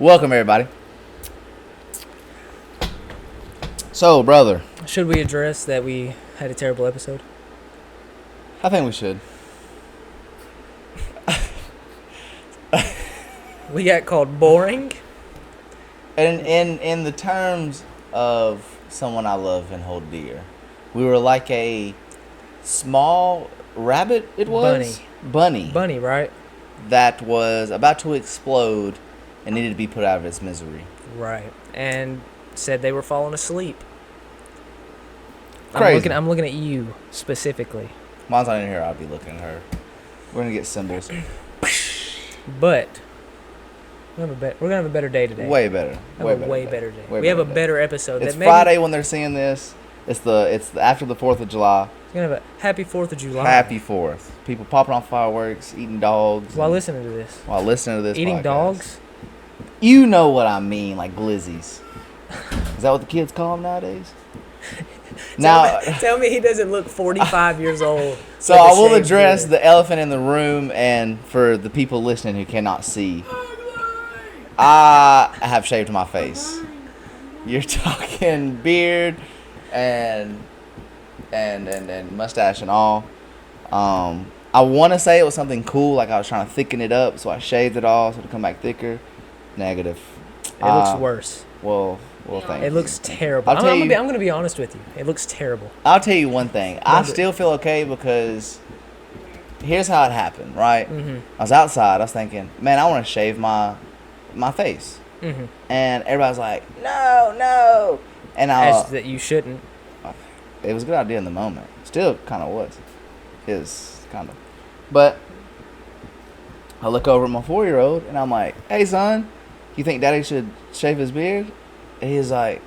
Welcome, everybody. So, brother, Should we address that we had a terrible episode? I think we should. We got called boring. And in the terms of someone I love and hold dear, we were like a small rabbit. It was bunny, right? that was about to explode and needed to be put out of its misery. Right. And said they were falling asleep. Crazy. I'm looking at you specifically. Mine's not in here. I'll be looking at her. We're gonna get symbols. But we're gonna have a better day today. Way better. Way better day. We have a better episode. It's Friday when they're seeing this. It's after the 4th of July. It's gonna have a happy 4th of July. Happy 4th. People popping off fireworks, eating dogs. While listening to this. Eating podcast. dogs? You know what I mean, like glizzies. Is that what the kids call them nowadays? Now, tell me he doesn't look 45 years old. So I will address the elephant in the room, and for the people listening who cannot see, I have shaved my face. You're talking beard and mustache and all. I want to say it was something cool, like I was trying to thicken it up, so I shaved it all so to come back thicker. Negative. It looks worse. Well, thank you. It looks terrible. I'm going to be honest with you. It looks terrible. I'll tell you one thing. I still feel okay because here's how it happened, right? Mm-hmm. I was outside. I was thinking, man, I want to shave my face. Mm-hmm. And everybody's like, no. And that you shouldn't. It was a good idea in the moment. Still kind of was. Is kind of. But I look over at my 4-year-old and I'm like, hey, son, you think daddy should shave his beard? And he's like,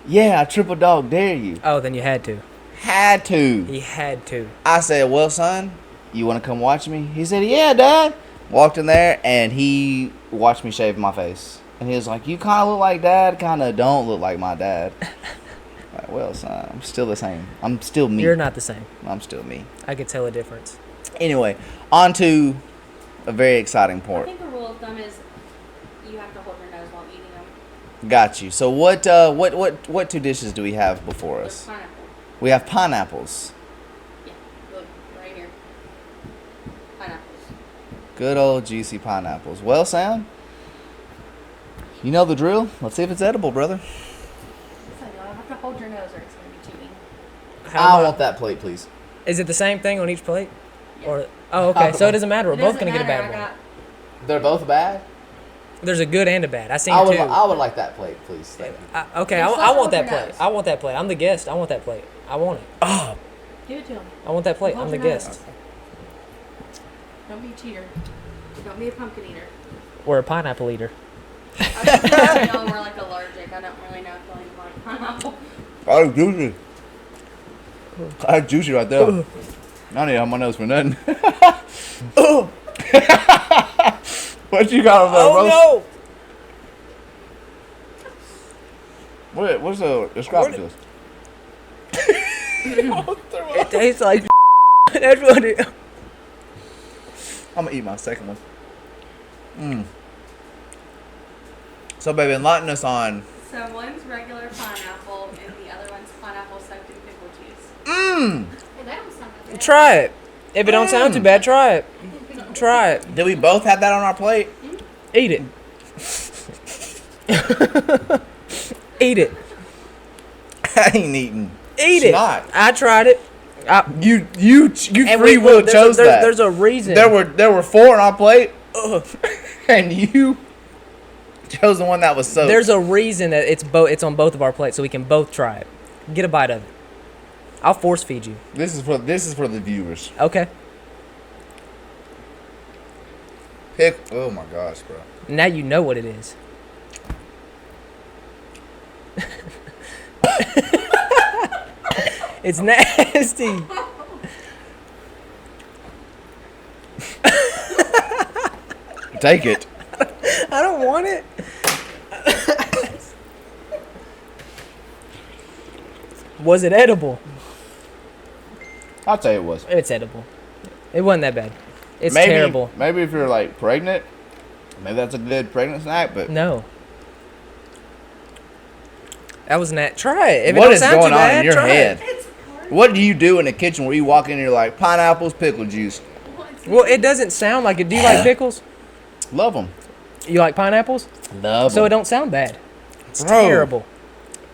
yeah, I triple dog dare you. Oh, then you had to. Had to. He had to. I said, well, son, you want to come watch me? He said, yeah, Dad. Walked in there and he watched me shave my face. And he was like, you kind of look like Dad, kind of don't look like my dad. Like, well, son, I'm still the same. I'm still me. You're not the same. I'm still me. I could tell a difference. Anyway, on to a very exciting I part. think the rule of thumb is you have to hold your nose while eating them. Got you. So what two dishes do we have before us? There's pineapple. We have pineapples. Yeah, look, right here. Pineapples. Good old juicy pineapples. Well, Sam, you know the drill. Let's see if it's edible, brother. So you have to hold your nose or it's going to be cheating. I want that plate, please. Is it the same thing on each plate? Yeah. Or okay, so it doesn't matter. We're both gonna get a bad one. They're both bad. There's a good and a bad. I seen two. I would like that plate, please. Thank you. Okay, I want that plate. I want that plate. I'm the guest. I want that plate. I want it. Oh, Give it to him. I want that plate. Hold I'm the your nose. guest. Don't be a cheater. Don't be a pumpkin eater. We're a pineapple eater. I think y'all were like allergic. I don't really know if you like pineapple. oh, juicy. I juicy right there. I don't need to have my nose for nothing. What you got over there, bro? No! What's the describe to us? It tastes like that's what it. I'm gonna eat my second one. So, baby, enlighten us on. So one's regular pineapple and the other one's pineapple soaked in pickle juice. Mmm. Well, that don't sound that bad. Try it. If it don't sound too bad, try it. Try it. Did we both have that on our plate? Eat it. Eat it. I ain't eating. Eat it. Snot. I tried it. You free will there's chose that. There's a reason. There were 4 on our plate, and you chose the one that was soaked. There's a reason that it's on both of our plates, so we can both try it. Get a bite of it. I'll force feed you. This is for the viewers. Okay. Oh my gosh, bro. Now you know what it is. It's nasty. Take it. I don't want it. Was it edible? I'll tell you it was. It's edible. It wasn't that bad. It's maybe, terrible. Maybe if you're like pregnant, maybe that's a good pregnant snack. But no, That was try it. If it What don't is sound going too on bad, in your try head? it. It's hard. What do you do in the kitchen where you walk in and you're like, pineapples, pickle juice? Well, it doesn't sound like it. Do you like pickles? Love them. You like pineapples? Love So it them. don't sound bad. It's Bro. terrible.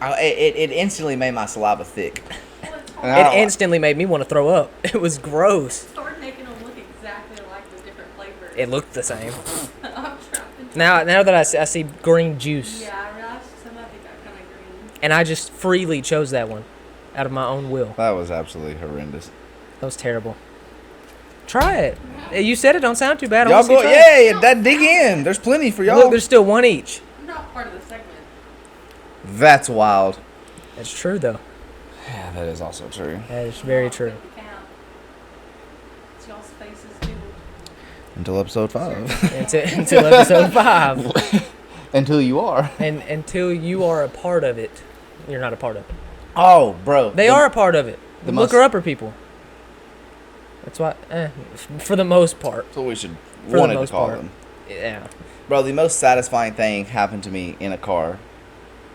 It instantly made my saliva thick. Well, it's And hard. I It don't- instantly made me want to throw up. It was gross. Start making them look exactly like the different flavors. It looked the same. I'm trapping. Now that I see green juice, Yeah, I realized some of it got kind of green. and I just freely chose that one, out of my own will. That was absolutely horrendous. That was terrible. Try it. You said it don't sound too bad. I Y'all wanna see go, you try it. yeah, that dig in. There's plenty for y'all. Look, there's still one each. I'm not part of the segment. That's wild. That's true though. Yeah, that is also true. That is very true. Count. It's y'all's faces too. Until episode 5. Until episode 5, Until you are. and until you are a part of it, you're not a part of it. Oh, bro. They are a part of it. the Look most- her upper people. That's why, for the most part. That's what we should For the wanted to most call part. them. Yeah. Bro, the most satisfying thing happened to me in a car.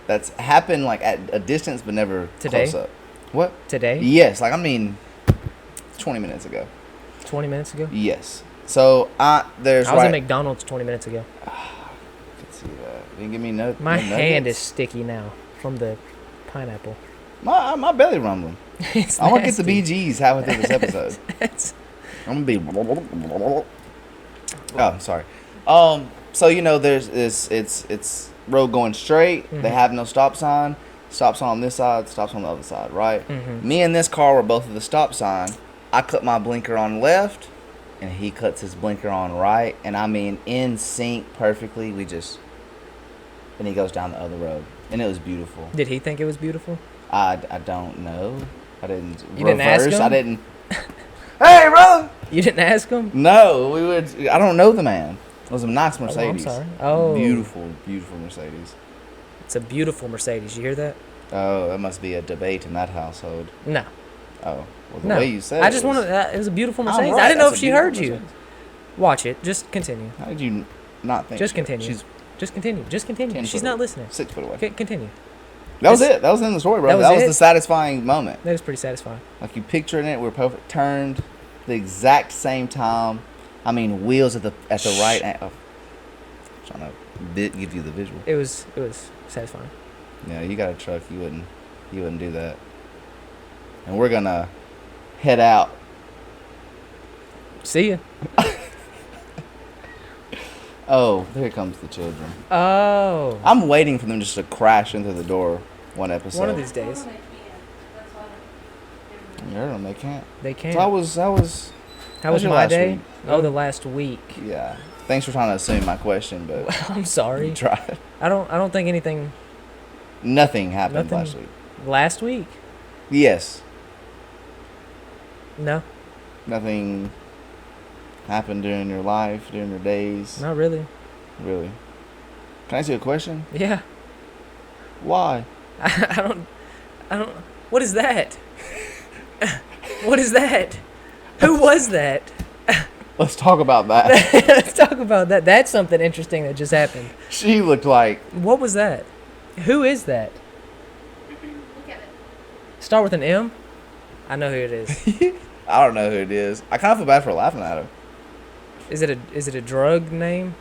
That's happened like at a distance, but never Today? close up. What? Today, Yes, like I mean, 20 minutes ago. 20 minutes ago. Yes. So there's I was right. at McDonald's 20 minutes ago. Let's see that. Didn't give me no. My no hand is nuggets. sticky now from the pineapple. My belly rumbling. It's I'm gonna get the nasty. BGs halfway through this episode. It's- I'm gonna be. Oh, sorry. So you know, there's this. It's road going straight. They Mhm. have no stop sign. Stop sign on this side. Stops on the other side. Right. Mhm. Me and this car were both at the stop sign. I cut my blinker on left, and he cuts his blinker on right. And I mean, in sync perfectly. And he goes down the other road, and it was beautiful. Did he think it was beautiful? I don't know. I didn't. You didn't ask reverse. him? I didn't. Hey, brother. You didn't ask him? No, we would. I don't know the man. It was a nice Mercedes. Oh, I'm sorry. Oh. Beautiful, beautiful Mercedes. It's a beautiful Mercedes. You hear that? Oh, that must be a debate in that household. No. Oh, well, the No. way you said I it just was- wanted. It was a beautiful I'm Mercedes. right, I didn't know if that's a she heard beautiful you. Mercedes. Watch it. Just continue. How did you not think? Just she- continue. She's Just continue. Just continue. 10 She's foot not away. listening. 6 foot away. Continue. That was It's- it. That was in the story, bro. That was That was it? the satisfying moment. That is pretty satisfying. Like you picturing it, we're perfect turned, the exact same time. I mean, wheels at the right. Trying to give you the visual. It was satisfying. Yeah, you got a truck. You wouldn't do that. And we're gonna head out. See ya. Oh, here comes the children. Oh. I'm waiting for them just to crash into the door one episode. One of these days. They can. That's why You heard them, they can't. They can. So that was How was your my last day? week? Oh, the last week. yeah. Thanks for trying to assume my question, but I'm you sorry. tried. I don't think anything Nothing happened Nothing. last week. last week. Yes, No, nothing happened during your life, during your days. not really. Really. Can I ask you a question? Yeah. Why? I don't. What is that? What is that? Who was that? Let's talk about that. Let's talk about that. That's something interesting that just happened. She looked like What was that? Who is that? look at it. Start with an M? I know who it is. I don't know who it is. I kind of feel bad for laughing at her. Is it a drug name?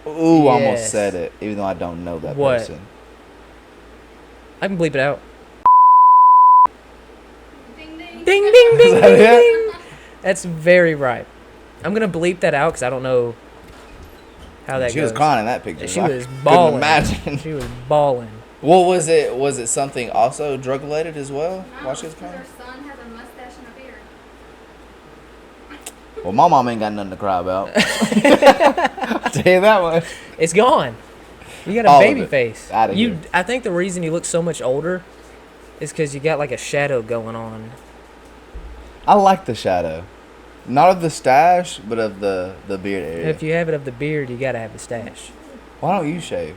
Ooh, I almost Yes. said it, even though I don't know that What? person. I can bleep it out. Ding ding. Ding ding ding Is that ding it? ding. That's very right. I'm gonna bleep that out because I don't know how that She goes. was crying in that picture. She I was couldn't bawling. imagine. She was bawling. What was it? Was it something also drug related as well? No, While she was because crying? her son has a mustache and a beard. Well, my mom ain't got nothing to cry about. I'll tell you that much. It's gone. You got a All of baby it. face. Outta You. here. I think the reason you look so much older is because you got like a shadow going on. I like the shadow. Not of the stash, but of the beard area. If you have it of the beard, you gotta have the stash. Why don't you shave?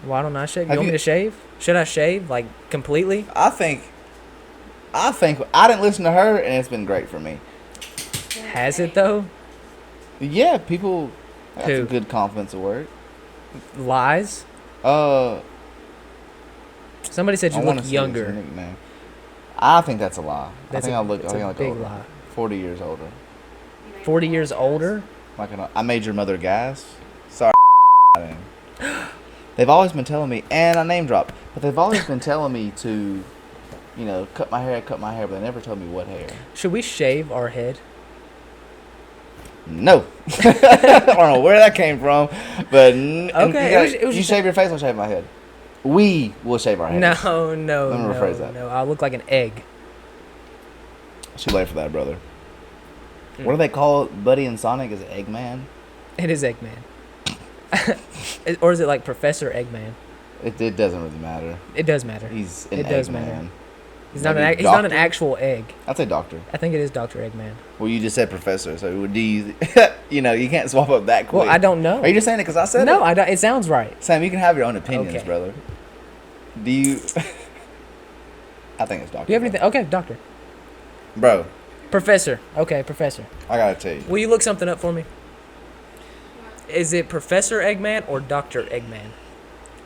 Why don't I shave? You Have want me you- to shave? Should I shave like completely? I think I didn't listen to her, and it's been great for me. Has it though? Yeah, people. That's Who? a good confidence of word. Lies. Somebody said you I wanna look see his younger. nickname. I think that's a lie. That's I think I look big older. lie. 40 years older. 40 years older? I made your mother gas. Sorry. They've always been telling me, and I name drop, but they've always been telling me to, cut my hair, but they never told me what hair. Should we shave our head? No. I don't know where that came from, but Okay, it was you just shave your face, I'll shave my head. We will shave our heads. No, Let me rephrase that. no. I'll look like an egg. Too late for that, brother. What do they call Buddy and Sonic? Is it Eggman? It is Eggman. Or is it like Professor Eggman? It doesn't really matter. It does matter. He's an It does Eggman. matter. He's Maybe not an doctor? actual egg. I'd say doctor. I think it is Dr. Eggman. Well, you just said professor, so do you? You can't swap up that quick. Well, I don't know. Are you just saying it because I said it? No, I don't. It sounds right. Sam, you can have your own opinions, Okay. brother. Do you? I think it's doctor. Do you have anything? Okay, doctor. Bro, Professor. Okay, professor. I gotta tell you. Will you look something up for me? Is it Professor Eggman or Dr. Eggman?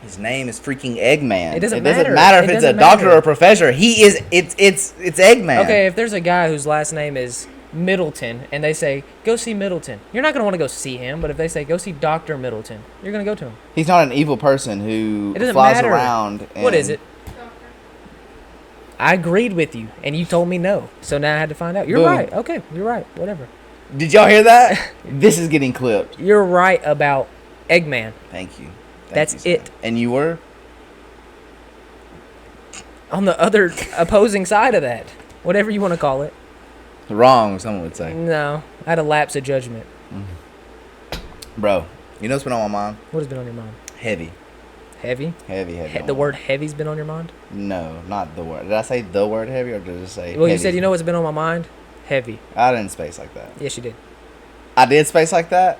His name is freaking Eggman. It doesn't It doesn't matter. matter if It it's a doesn't doctor matter. or a professor. He is. It's Eggman. Okay, if there's a guy whose last name is Middleton and they say, go see Middleton, you're not going to want to go see him, but if they say, go see Dr. Middleton, you're going to go to him. He's not an evil person who It doesn't flies matter. around. What is it? Doctor. I agreed with you, and you told me no. So now I had to find out. You're Boom. right. Okay, you're right. Whatever. Did y'all hear that? This is getting clipped. You're right about Eggman. Thank you. That's you, sir. it. And you were? On the other opposing side of that, whatever you want to call it. Wrong, someone would say. No, I had a lapse of judgment. Bro, you know what's been on my mind? What has been on your mind? Heavy. Heavy? Heavy. The word heavy's been on your mind? No, not the word. Did I say the word heavy or did I just say Well, you heavy? said, you know what's been on my mind? Heavy. I didn't space like that. Yes, you did. I did space like that?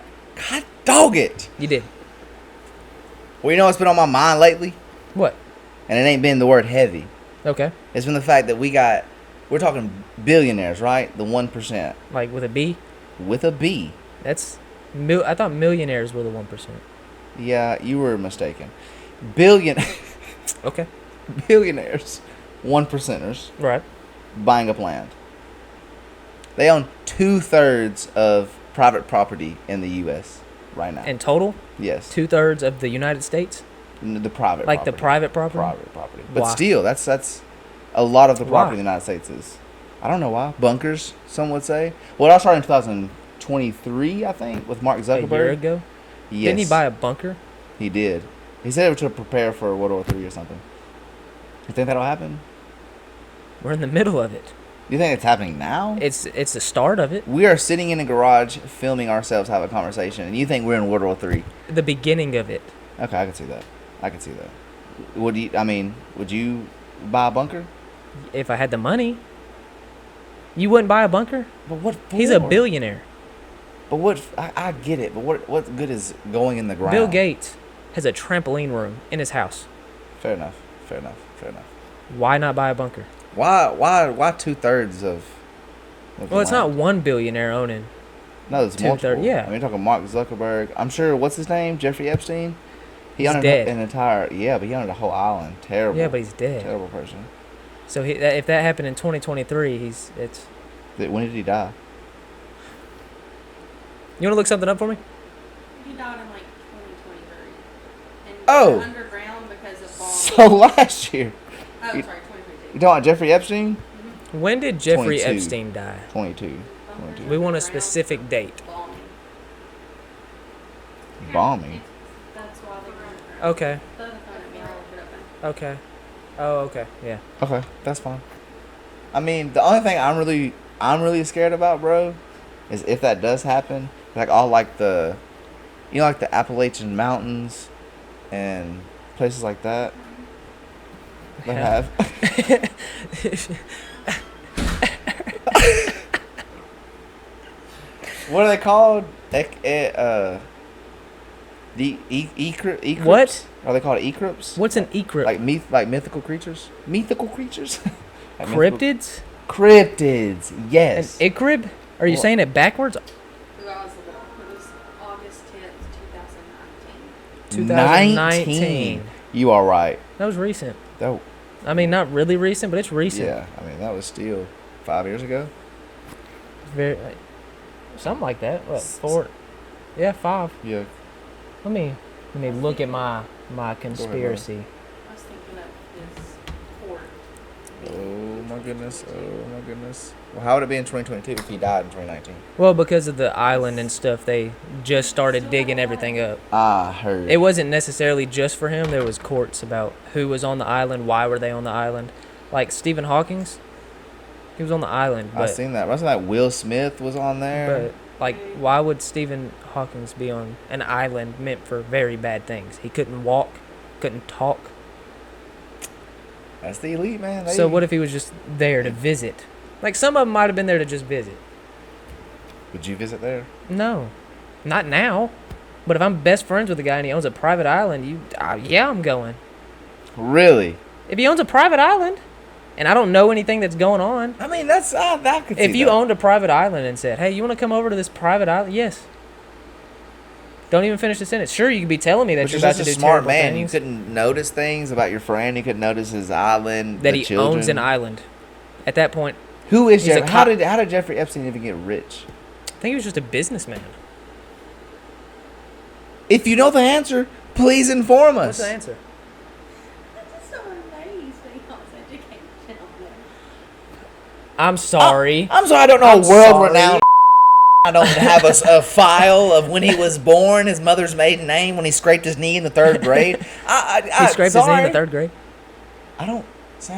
God dog it. You did. Well, you know what's been on my mind lately? What? And it ain't been the word heavy. Okay. It's been the fact that we're talking billionaires, right? The 1%. Like with a B? With a B. That's... I thought millionaires were the 1%. Yeah, you were mistaken. Okay. Billionaires, 1%ers, Right. buying up land. They own 2/3 of private property in the U.S. right now. In total? Yes. 2/3 of the United States? The private Like property. the private property? Private property. But Why? still, that's a lot of the property Why? in the United States is. I don't know why. Bunkers, some would say. Well, I started in 2023, I think, with Mark A Zuckerberg. year ago? Yes. Didn't he buy a bunker? He did. He said it was to prepare for World War III or something. You think that'll happen? We're in the middle of it. You think it's happening now? It's the start of it. We are sitting in a garage filming ourselves have a conversation, and you think we're in World War III. The beginning of it. Okay, I can see that. I can see that. Would you buy a bunker? If I had the money. You wouldn't buy a bunker? But what for? He's a billionaire. But what? I get it. But what good is going in the ground? Bill Gates has a trampoline room in his house. Fair enough. Fair enough. Fair enough. Why not buy a bunker? Why 2/3 of Well, it's not land? one billionaire owning. No, it's multiple. 2/3, yeah. I mean, you're talking Mark Zuckerberg. I'm sure. What's his name? Jeffrey Epstein. He He's owned dead. an entire. Yeah, but he owned a whole island. Terrible. Yeah, but he's dead. Terrible person. So if that happened in 2023, it's. When did he die? You want to look something up for me? He died in like 2023. And Oh. underground because of bombs. So last year. Oh, sorry, you- 2022. You talking about Jeffrey Epstein? When did Jeffrey 22. Epstein die? 22. Bunkers We want a underground, specific date. bombing. Bombing. That's why they were underground. Okay. The other phone at me, I'll look it up now. Okay. Oh, okay. Yeah. Okay, that's fine. I mean, the only thing I'm really scared about, bro, is if that does happen, like all like the Appalachian Mountains and places like that that Yeah. have. What are they called? The ecrypts? What? Are they called ecrypts? What's an ecrypt? Like mythical creatures? Mythical creatures? Like mythical- Cryptids? Cryptids, An yes. icryb? Are you Well- saying it backwards? Who I was the one. It was August 10th, 2019. 2019. You are right. That was recent. Oh, I mean, not really recent, but it's recent. Yeah, I mean that was still 5 years ago. Very, something like that. What, 4? Yeah, 5. Yeah. Let me look at my conspiracy. I was thinking of his court. Oh my goodness. Oh my goodness. Well, how would it be in 2022 if he died in 2019? Well, because of the island and stuff, they just started digging everything up. I heard. It wasn't necessarily just for him. There was courts about who was on the island, why were they on the island. Like Stephen Hawking's, he was on the island. I seen that. Wasn't that Will Smith was on there? But like, why would Stephen Hawking's be on an island meant for very bad things? He couldn't walk, couldn't talk. That's the elite, man. So what if he was just there to visit? Like, some of them might have been there to just visit. Would you visit there? No, not now. But if I'm best friends with a guy and he owns a private island, yeah, I'm going. Really? If he owns a private island, and I don't know anything that's going on. I mean, that's that could. If you owned a private island and said, "Hey, you want to come over to this private island?" Yes. Don't even finish the sentence. Sure, you could be telling me that you're about to do smart terrible man. things. You couldn't notice things about your friend. You couldn't notice his island. That the he children. owns an island. At that point, Who is he's a Jeffrey? cop. How did Jeffrey Epstein even get rich? I think he was just a businessman. If you know the answer, please inform us. What's the answer? That's just so amazing how much education on there. I'm sorry. I'm sorry, I don't know I'm a world sorry. renowned. I don't have a file of when he was born, his mother's maiden name, when he scraped his knee in the 3rd grade. He scraped his knee in the 3rd grade. I don't.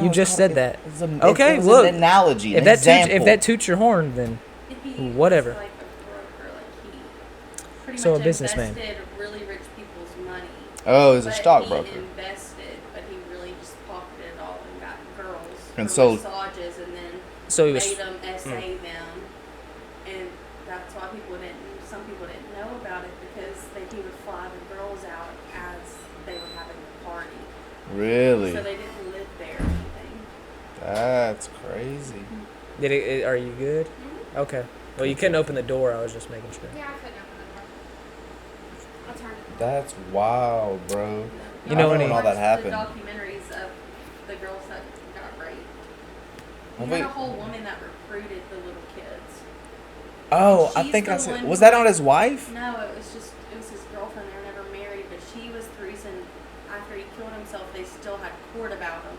You just said that. Okay, Okay, look. an analogy. If that toots your horn, then If he Whatever. was like a broker, like he pretty So much a businessman. invested really rich people's money. Oh, he's a But stockbroker. He invested, but he really just pocketed it all and got girls And for sold- massages and then so he was. made them essay them, and that's why some people didn't know about it because he would fly the girls out as they were having the party. Really? So they didn't live there or anything. That's crazy. Did it? Are you good? Okay. Well, you couldn't open the door. I was just making sure. Yeah, I couldn't open the door. I'll turn it. That's wild, bro. You know I when don't he- all that happened. The documentaries of the girls that got raped. Oh, You wait. had a whole woman that recruited the little kids. Oh, I She's think I the said. one Was who- that not his wife? No, it was his girlfriend. They were never married, but she was the reason after he killed himself, they still had court about him.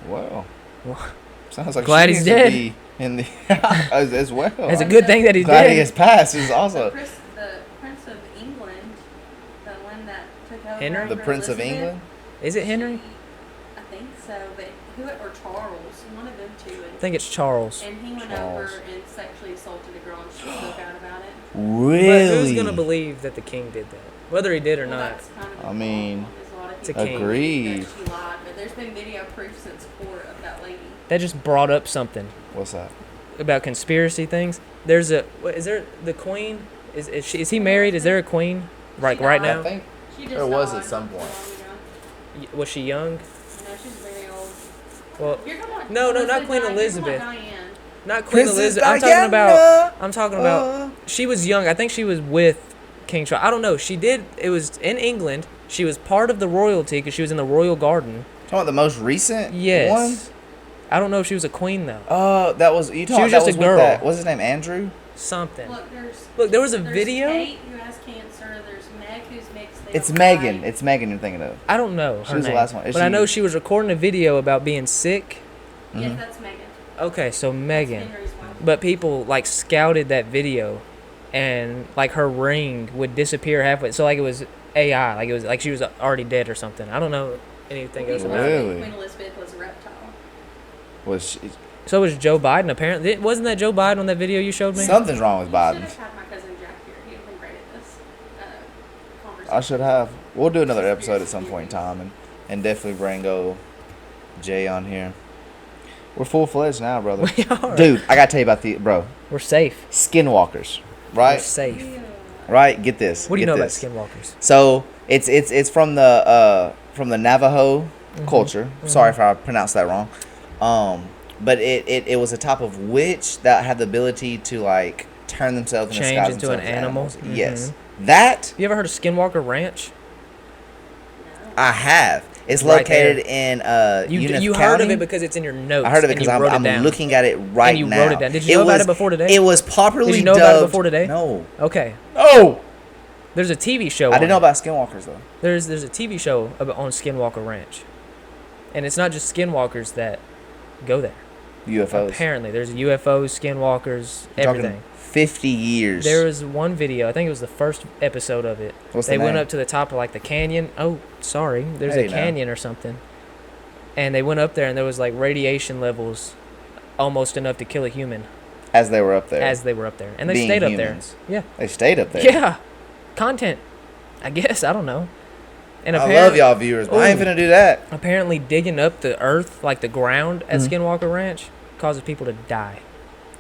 Well, Well, sounds like Glad she he's needs to dead. be in the as well. it's a good thing that he's Glad he has dead. passed. Is The also Prince of England, the one that took over Henry? after the Prince of Elizabeth, England. Is it Henry? I think so, but or Charles, one of them two. I think it's Charles. And he went Charles. over and sexually assaulted a girl, and she spoke out about it. Really? But who's gonna believe that the king did that? Whether he did or Well, not. that's kind of the I mean, problem, is a lot of it's a people king. Agreed. think that she lied, but there's been video proof since court of that lady. That just brought up something What's that? about conspiracy things. There's a. Is there the queen? Is he married? Is there a queen? Like She right died. now? I think She just There was died at some not too point. long ago. Was she young? No, she's very old. Well, You're talking about no, not Elizabeth Queen Diane. Elizabeth. You're talking about Diane. not Queen Princess Elizabeth. I'm talking Diana. about. I'm talking about. She was young. I think she was with King Charles. I don't know. She did. It was in England. She was part of the royalty because she was in the royal garden. Talking about the most recent Yes. one. I don't know if she was a queen though. That was you. Talking was that just a was with girl. That, what's his name? Andrew. Something. Look, There was a there's video. Kate who has cancer. There's Meg who's mixed. They It's don't Megan. lie. It's Megan you're thinking of. I don't know her She was the name, last one. Is but I she- know she was recording a video about being sick. Yes, that's Megan. Okay, so Megan. Henry's wife. But people like scouted that video, and like her ring would disappear halfway. So like it was AI, like it was like she was already dead or something. I don't know anything else People about it. Really? think Queen Elizabeth was a reptile. Was she, So was Joe Biden. Apparently, wasn't that Joe Biden on that video you showed me? something's wrong with You should Biden? have had my cousin Jack here. He'd have been great at this conversation. I should have. We'll do another episode at some point in time, and definitely bring Jay on here. We're full fledged now, brother. We are. Dude, I gotta tell you about We're safe. skinwalkers, We're right? safe. Ew. Right. Get this. What do you get know this. about skinwalkers? So it's from the Navajo culture. Sorry if I pronounced that wrong. But it was a type of witch that had the ability to like turn themselves and Change disguise into an themselves as animal? animals. Yes, that You ever heard of Skinwalker Ranch? I have. It's Right located in Union You County. heard of it because it's in your notes. I heard of it and because you wrote it I'm down. looking at it right And you now. wrote it down. Did you know about it before today? It was popularly Did you know dubbed. about it before today? No. Okay. No. There's a TV show. I on didn't know it. about skinwalkers though. There's a TV show on Skinwalker Ranch, and it's not just skinwalkers that go there. UFOs. Apparently, there's UFOs, skinwalkers, You're talking everything. 50 years. There was one video. I think it was the first episode of it. What's They the went name? up to the top of like the canyon. Oh, sorry. There's Hey, a now. canyon or something. And they went up there, and there was like radiation levels, almost enough to kill a human As they were up there. as they were up there, and they Being stayed humans. up there. Yeah. They stayed up there. Yeah. Content. I guess I don't know. And I love y'all viewers, but I ain't Ooh. finna do that. Apparently, digging up the earth, like the ground at Mhm. Skinwalker Ranch, causes people to die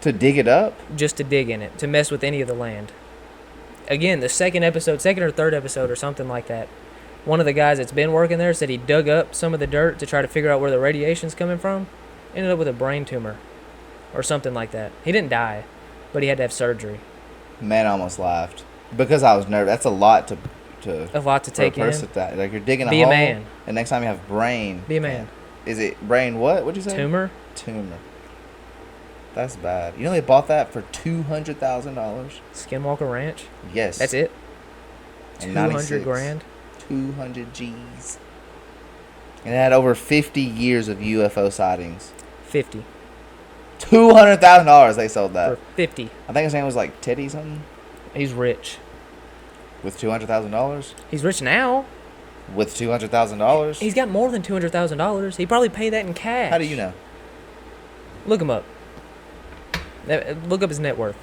To dig it up? just to dig in it, to mess with any of the land. Again, the second or third episode or something like that, one of the guys that's been working there said he dug up some of the dirt to try to figure out where the radiation's coming from. Ended up with a brain tumor or something like that. He didn't die, but he had to have surgery. Man, I almost laughed. Because I was nervous. That's a lot to A lot to for a take in. person that like you're digging a Be a hole. man. And next time you have brain. Be a man. Is it brain what? What'd you say? Tumor? Tumor. That's bad. You know they bought that for $200,000? Skinwalker Ranch? Yes. That's it? In 200 96. grand? 200 G's. And it had over 50 years of UFO sightings. 50. $200,000 they sold that. For 50. I think his name was like Teddy something. He's rich. With $200,000? He's rich now. With $200,000? He's got more than $200,000. He probably paid that in cash. How do you know? Look him up. Look up his net worth.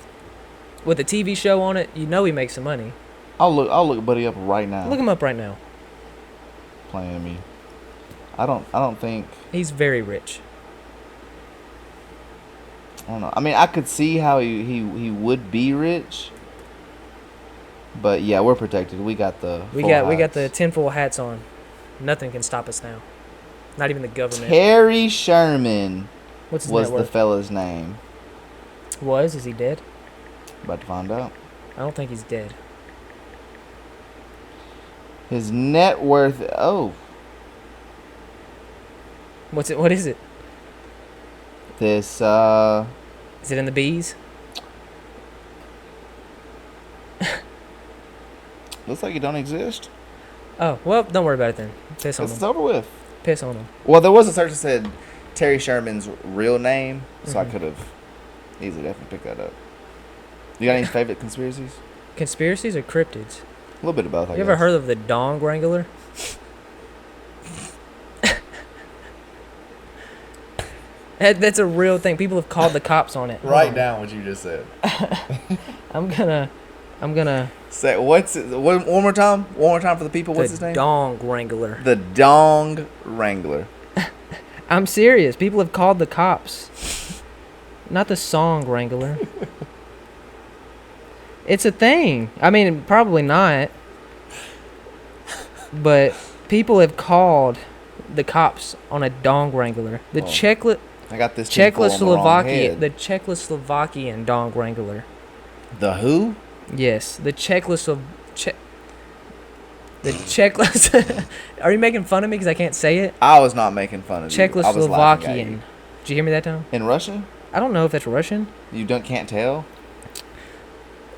With a TV show on it, you know he makes some money. I'll look Buddy up right now. Look him up right now. Playing me. I don't think. He's very rich. I don't know. I mean, I could see how he would be rich. But yeah, we're protected. We got the. We full got the hats. tinfoil hats on. Nothing can stop us now. Not even the government. Terry Sherman What's his was net the worth? fella's name. Is he dead? About to find out. I don't think he's dead. His net worth. Oh, What is it? this. Is it in the bees? Looks like it don't exist. Oh, well, don't worry about it then. Piss on It's him. over with. Piss on him. Well, there was a search that said Terry Sherman's real name, so I Mhm. could have easily definitely picked that up. You got any favorite conspiracies? Conspiracies or cryptids? A little bit of both. I You ever guess. heard of the dong wrangler? That's a real thing. People have called the cops on it. Write down what you just said. I'm gonna. Say what's it, one more time? One more time for the people. What's his The name? dong wrangler. The Dong Wrangler. I'm serious. People have called the cops. Not the song wrangler. It's a thing. I mean, probably not. But people have called the cops on a dong wrangler. The Oh. I got this. tinfoil on the wrong Czechoslovakian, head. the Czechoslovakian dong wrangler. The who? Yes, the Are you making fun of me because I can't say it? I was not making fun of you. I was laughing at Czechoslovakian. you. Did you hear me that time? In Russia? I don't know if that's Russian. You can't tell.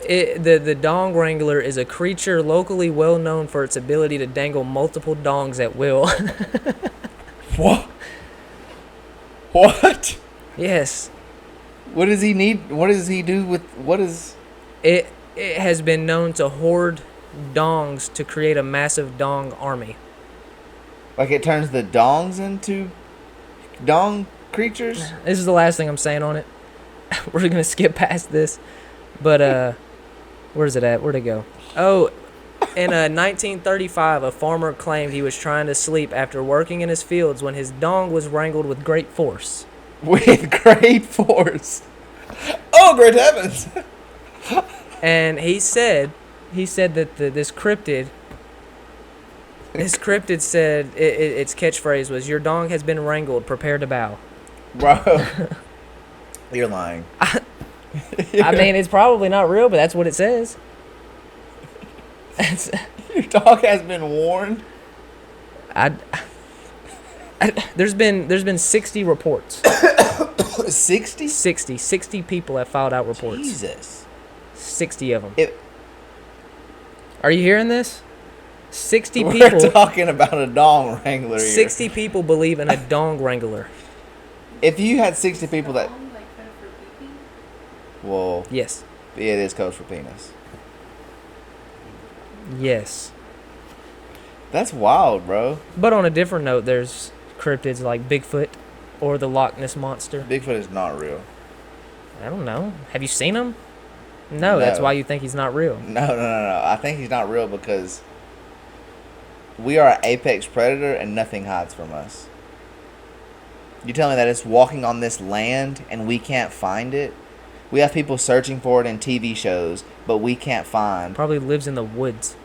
The dong wrangler is a creature locally well known for its ability to dangle multiple dongs at will. What? What? Yes. What does he need? What does he do with? What is? It has been known to hoard dongs to create a massive dong army. Like it turns the dongs into dong creatures? This is the last thing I'm saying on it. We're going to skip past this. But, where's it at? Where'd it go? Oh, in 1935, a farmer claimed he was trying to sleep after working in his fields when his dong was wrangled with great force. With great force. Oh, great heavens! And he said that this cryptid said its catchphrase was, "Your dong has been wrangled, prepare to bow." Bro, you're lying. I mean, it's probably not real, but that's what it says. Your dog has been warned. I There's been 60 reports. 60? 60 people have filed out reports. Jesus. 60 of them. It, Are you hearing this? 60 we're people. talking about a dong wrangler here. 60 people believe in a dong wrangler. If you had 60 people that... Long, like code for pee-pee? Well, Yes. it is code for penis. Yes. That's wild, bro. But on a different note, there's cryptids like Bigfoot or the Loch Ness Monster. Bigfoot is not real. I don't know. Have you seen him? No, that's No. why you think he's not real. No. I think he's not real because we are an apex predator and nothing hides from us. You tell me that it's walking on this land and we can't find it? We have people searching for it in TV shows, but we can't find. Probably lives in the woods.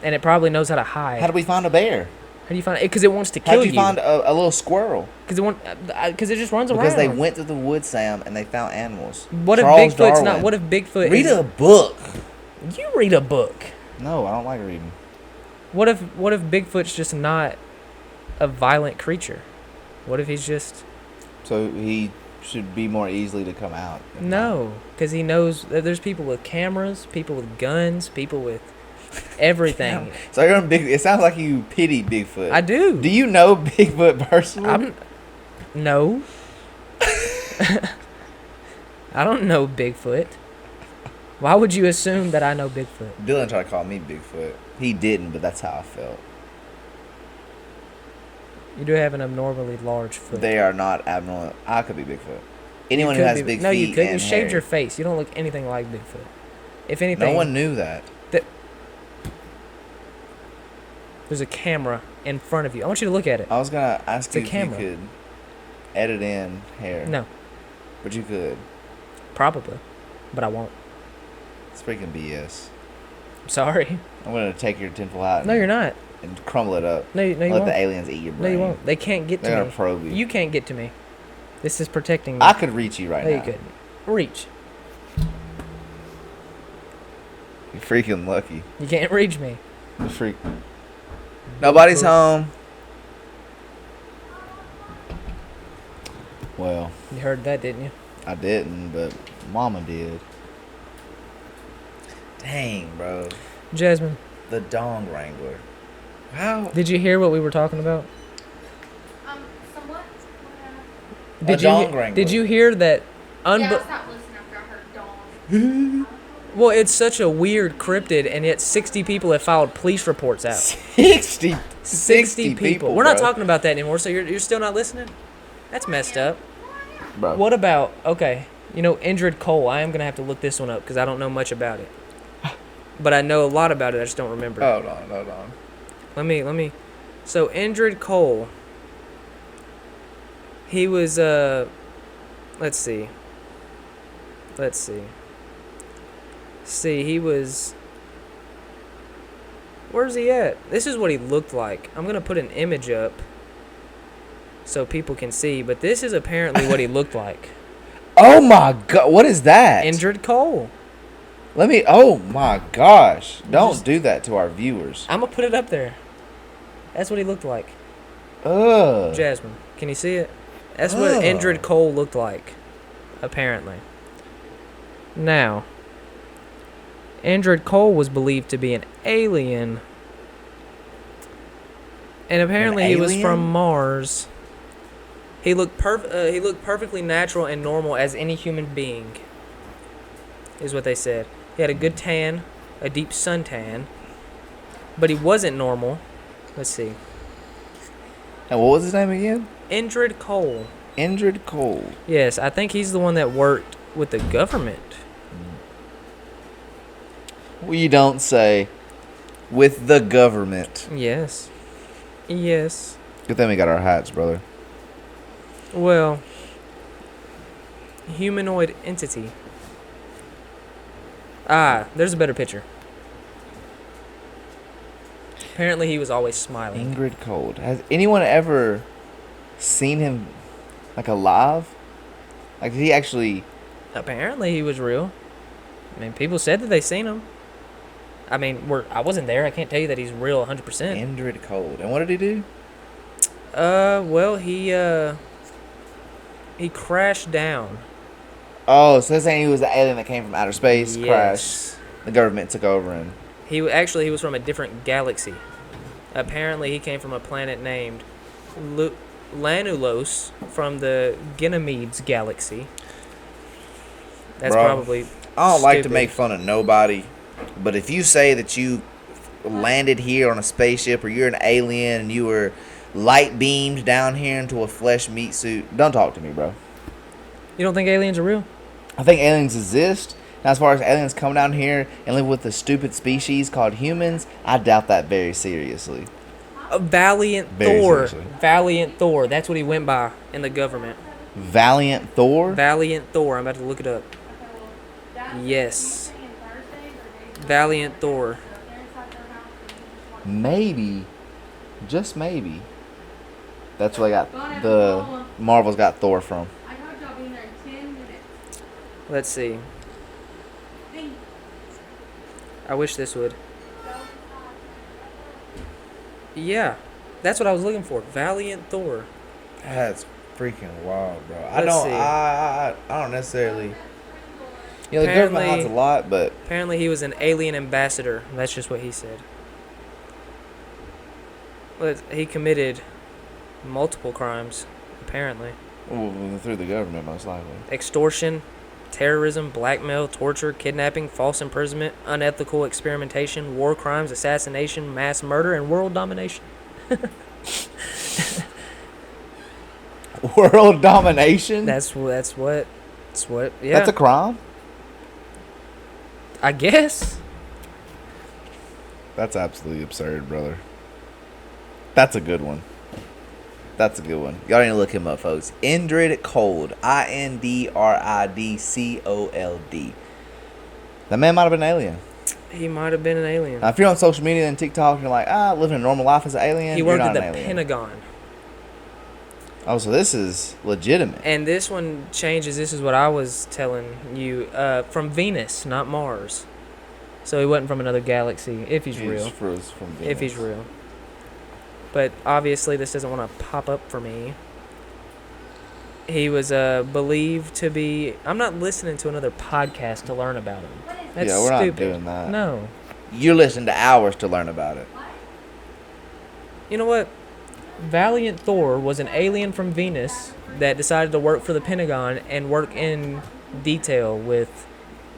And it probably knows how to hide. How do we find a bear? How do you find it? Because it wants to How kill did you find a little squirrel? Because it just runs around. Because they went to the woods, Sam, and they found animals. What Charles if Bigfoot's Darwin. not? What if Bigfoot Read is, a book. You read a book. No, I don't like reading. What if Bigfoot's just not a violent creature? What if he's just So he should be more easily to come out. no? Because he knows that there's people with cameras, people with guns, people with everything. So you're on Big. It sounds like you pity Bigfoot. I do. Do you know Bigfoot personally? No. I don't know Bigfoot. Why would you assume that I know Bigfoot? Dylan tried to call me Bigfoot. He didn't, but that's how I felt. You do have an abnormally large foot. They are not abnormal. I could be Bigfoot. Anyone who could has be- big no, feet you could. You and shaved hair. your face. You don't look anything like Bigfoot. If anything, No one knew that. there's a camera in front of you. I want you to look at it. I was gonna ask It's a you if camera. you could edit in hair. No, But you could. probably, but I won't. It's freaking BS. I'm sorry. I'm gonna take your tinfoil hat No, you're not. and crumble it up. No, you Let won't. the aliens eat your No, brain. you won't. They can't get They're to gonna me. probe you. You can't get to me. This is protecting me. I could reach you right no, now. you couldn't. Reach. You're freaking lucky. You can't reach me. You're freak. Nobody's home. Well, You heard that, didn't you? I didn't, but Mama did. Dang, bro. Jasmine, The Dong Wrangler. Wow. did you hear what we were talking about? Somewhat. Did dong wrangler. Did you hear that? Yeah, I stopped listening after I heard dong. Well, it's such a weird cryptid, and yet 60 people have filed police reports out. 60 people. We're not bro. talking about that anymore, so you're still not listening? That's messed up. Bro. What about, okay, Indrid Cole. I am going to have to look this one up because I don't know much about it. But I know a lot about it, I just don't remember. Hold on. Let me. So, Indrid Cole, he was, let's see. See, he was, where's he at? This is what he looked like. I'm going to put an image up so people can see, but this is apparently what he looked like. Oh my god, what is that? Indrid Cole. Oh my gosh. Don't Just- do that to our viewers. I'm going to put it up there. That's what he looked like. Ugh. Jasmine, can you see it? That's what Ugh. Indrid Cole looked like, apparently. Now, Indrid Cole was believed to be an alien, and apparently he was alien? from Mars. He looked perfectly natural and normal as any human being, is what they said. He had a good tan, a deep suntan, but he wasn't normal. Let's see. And what was his name again? Indrid Cole. Indrid Cole. Yes, I think he's the one that worked with the government. We don't say with the government. Yes. Yes. Good thing we got our hats, brother. Well, humanoid entity. Ah, there's a better picture. Apparently he was always smiling. Ingrid Cole. Has anyone ever seen him like alive? Like did he actually? Apparently he was real. I mean, people said that they seen him. I mean, I wasn't there. I can't tell you that he's real 100%. Indrid Cole. And what did he do? Well, he crashed down. Oh, so they're saying he was the alien that came from outer space, Yes. crashed. The government took over and... He was from a different galaxy. Apparently, he came from a planet named Lanulos from the Ganymedes galaxy. That's Bro, probably. I don't like to stupid. make fun of nobody, but if you say that you landed here on a spaceship or you're an alien and you were light beamed down here into a flesh meat suit, don't talk to me, bro. You don't think aliens are real? I think aliens exist. Now, as far as aliens come down here and live with the stupid species called humans, I doubt that very seriously. Valiant Very Thor. seriously. Valiant Thor. That's what he went by in the government. Valiant Thor? Valiant Thor. I'm about to look it up. Yes. Valiant Thor. Maybe, just maybe, that's where they got the Marvel's got Thor from. I hope y'all be in there in 10 minutes. Let's see. I wish this would. Yeah. That's what I was looking for. Valiant Thor. That's freaking wild, bro. Let's see. I don't necessarily. You know, the government Apparently- hides a lot, but Apparently he was an alien ambassador. That's just what he said. But he committed multiple crimes, apparently. through the government, most likely. Extortion, terrorism, blackmail, torture, kidnapping, false imprisonment, unethical experimentation, war crimes, assassination, mass murder, and world domination. World domination? That's what, yeah. That's a crime? I guess. That's absolutely absurd, brother. That's a good one. That's a good one. Y'all need to look him up, folks. Indrid Cold. INDRIDCOLD. That man might have been an alien. He might have been an alien. Now, if you're on social media and TikTok and you're like, living a normal life as an alien, He you're worked not at the an alien. Pentagon. Oh, so this is legitimate. And this one changes. This is what I was telling you. From Venus, not Mars. So he wasn't from another galaxy, if he's real. From If he's real. But obviously this doesn't want to pop up for me. He was believed to be... I'm not listening to another podcast to learn about him. That's Yeah, we're not stupid. doing that. No. You're listening to hours to learn about it. You know what? Valiant Thor was an alien from Venus that decided to work for the Pentagon and work in detail with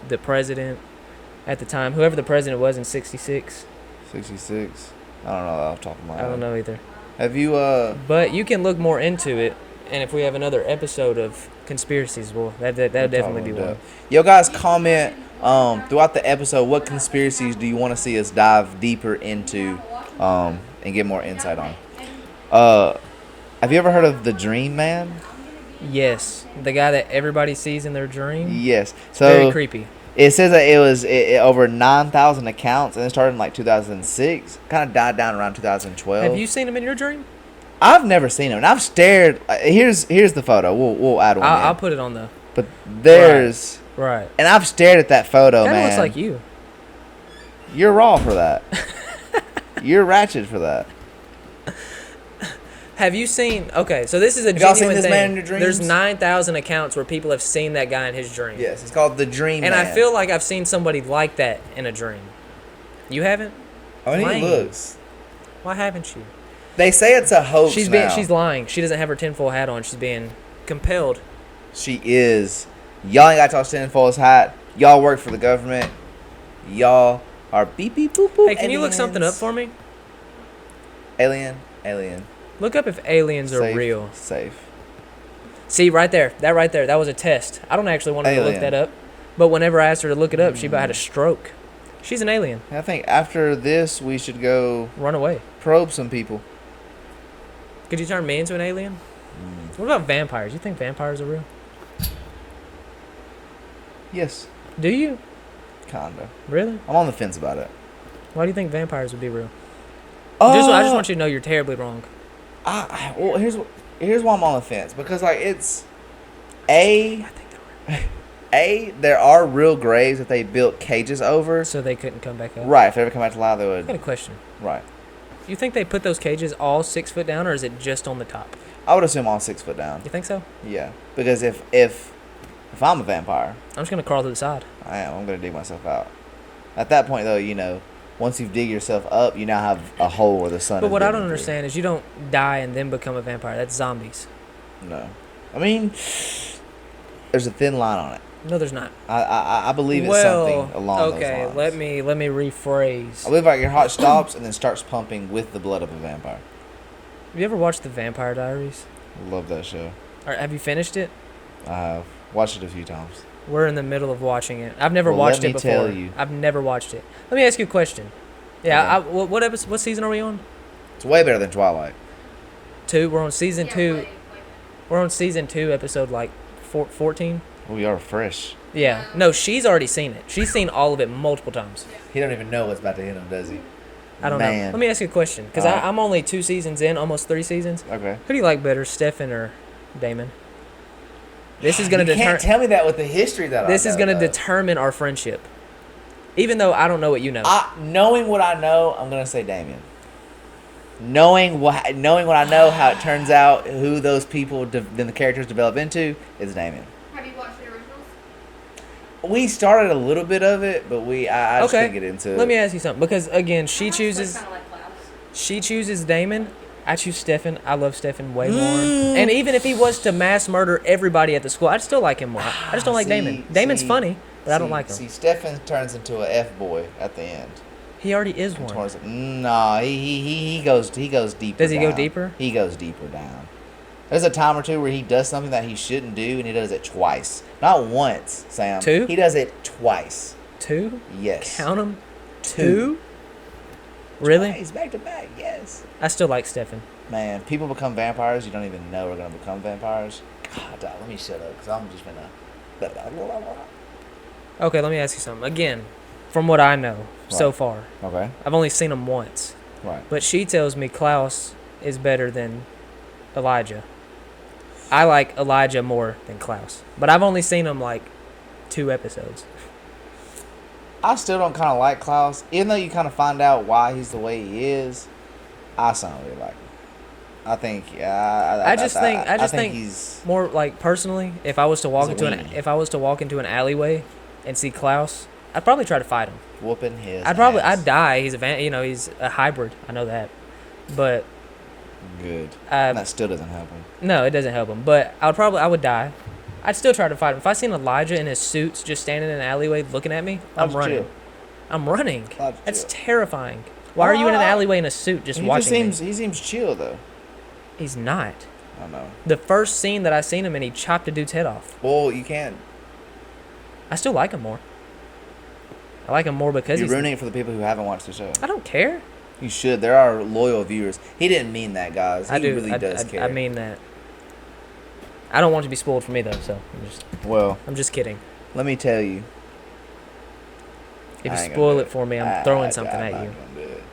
the president at the time, whoever the president was in 66. 66. I don't know off the top of my head. I don't know either. Have you, But you can look more into it, and if we have another episode of conspiracies, well, that'll definitely be one. Yo, guys, comment throughout the episode what conspiracies do you want to see us dive deeper into and get more insight on. Have you ever heard of the Dream Man? Yes, the guy that everybody sees in their dream. Yes. Very So creepy. it says that it was over 9,000 accounts, and it started in like 2006. Kind of died down around 2012. Have you seen him in your dream? I've never seen him, and I've stared. Here's the photo. We'll add one. I'll in. put it on the. But there's Right. and I've stared at that photo, Kind of man. looks like you. You're raw for that. You're ratchet for that. Have you seen? Okay, so this is a Have y'all genuine seen this thing. man in your dreams? There's 9,000 accounts where people have seen that guy in his dream. Yes, it's called the Dream And Man. I feel like I've seen somebody like that in a dream. You haven't? I mean, he Lame. looks. Why haven't you? They say it's a hoax now. She's lying. She doesn't have her tinfoil hat on. She's being compelled. She is. Y'all ain't got y'all tinfoil's hat. Y'all work for the government. Y'all are beep beep boop boop. Hey, can you look something up for me? Alien. Look up if aliens are Safe, real. Safe. See, right there. That was a test. I don't actually want her to look Alien. that up. But whenever I asked her to look it up, she about had a stroke. She's an alien. I think after this, we should go Run away. probe some people. Could you turn me into an alien? What about vampires? You think vampires are real? Yes, Do you? kinda. Really? I'm on the fence about it. Why do you think vampires would be real? Oh, I just want you to know you're terribly wrong. Well, here's why I'm on the fence, because like it's a there are real graves that they built cages over. So they couldn't come back up. Right, if they ever come back to life, they I got a would. question. Right. You think they put those cages all 6 foot down, or is it just on the top? I would assume all 6 foot down. You think so? Yeah, because if I'm a vampire, I'm just gonna crawl to the side. I am. I'm gonna dig myself out. At that point, though, you know, once you've dig yourself up, you now have a hole where the sun. But is what I digging don't through. understand is you don't die and then become a vampire. That's zombies. No, I mean, there's a thin line on it. No, there's not. I believe it's something along those lines. Okay, let me rephrase. I believe like your heart stops and then starts pumping with the blood of a vampire. Have you ever watched The Vampire Diaries? Love that show. Or have you finished it? I have watched it a few times. We're in the middle of watching it. I've never Well, watched let it me before. tell you. I've never watched it. Let me ask you a question. Yeah, Okay. what season are we on? It's way better than Twilight. 2. We're on season Yeah, 2. way. We're on season 2, episode like 14. We are fresh. Yeah. No, she's already seen it. She's seen all of it multiple times. He don't even know what's about to hit him, does he? I don't know. Man. Let me ask you a question, because Alright. I'm only 2 seasons in, almost 3 seasons. Okay. Who do you like better, Stefan or Damon? This is gonna You can't determine. tell me that with the history that This I is know, gonna though. determine our friendship. Even though I don't know what you know. Knowing what I know, I'm gonna say Damien. Knowing what I know, how it turns out, who those people, then the characters develop into, is Damien. Have you watched the originals? We started a little bit of it, but I just Okay. couldn't get into it. Let me ask you something, because again, she Kinda chooses like Klaus. Damon. I choose Stefan. I love Stefan way more. Mm. And even if he was to mass murder everybody at the school, I'd still like him more. I just don't like See- Damon. Damon's see- funny, but I don't like him. See, Stefan turns into a F boy at the end. He already is one. No, he goes deeper. Does he go down. deeper? He goes deeper down. There's a time or two where he does something that he shouldn't do, and he does it twice. Not once, Sam. 2? He does it twice. 2? Yes. Count them. 2? Really? Twice, back to back. Yes. I still like Stefan. Man, people become vampires you don't even know are gonna become vampires. God, let me shut up, cause I'm just gonna. Okay, let me ask you something. Again, from what I know so Right. far, Okay. I've only seen him once. Right. But she tells me Klaus is better than Elijah. I like Elijah more than Klaus. But I've only seen him like 2 episodes. I still don't kind of like Klaus, even though you kind of find out why he's the way he is. I still don't really like him. I think, I just think he's. more like personally, if I was to walk He's a into an alleyway and see Klaus, I'd probably try to fight him. Whooping his. I'd ass. die. He's he's a hybrid. I know that. But Good. Uh, That still doesn't help him. no, it doesn't help him. But I would die. I'd still try to fight him. If I seen Elijah in his suits just standing in an alleyway looking at me, I'm Elijah running. chill. I'm running. Elijah That's chill. terrifying. Why are you in an alleyway in a suit just watching me? He seems chill though. He's not. I know. The first scene that I seen him in, he chopped a dude's head off. Well, you can't. I still like him more. I like him more because You're he's. ruining it for the people who haven't watched the show. I don't care. You should. There are loyal viewers. He didn't mean that, guys. He I do. really does care. I mean that. I don't want it to be spoiled for me though, so Well, I'm just kidding. let me tell you. If I you ain't spoil gonna it do for me, I'm throwing something I'm at not you. gonna do it.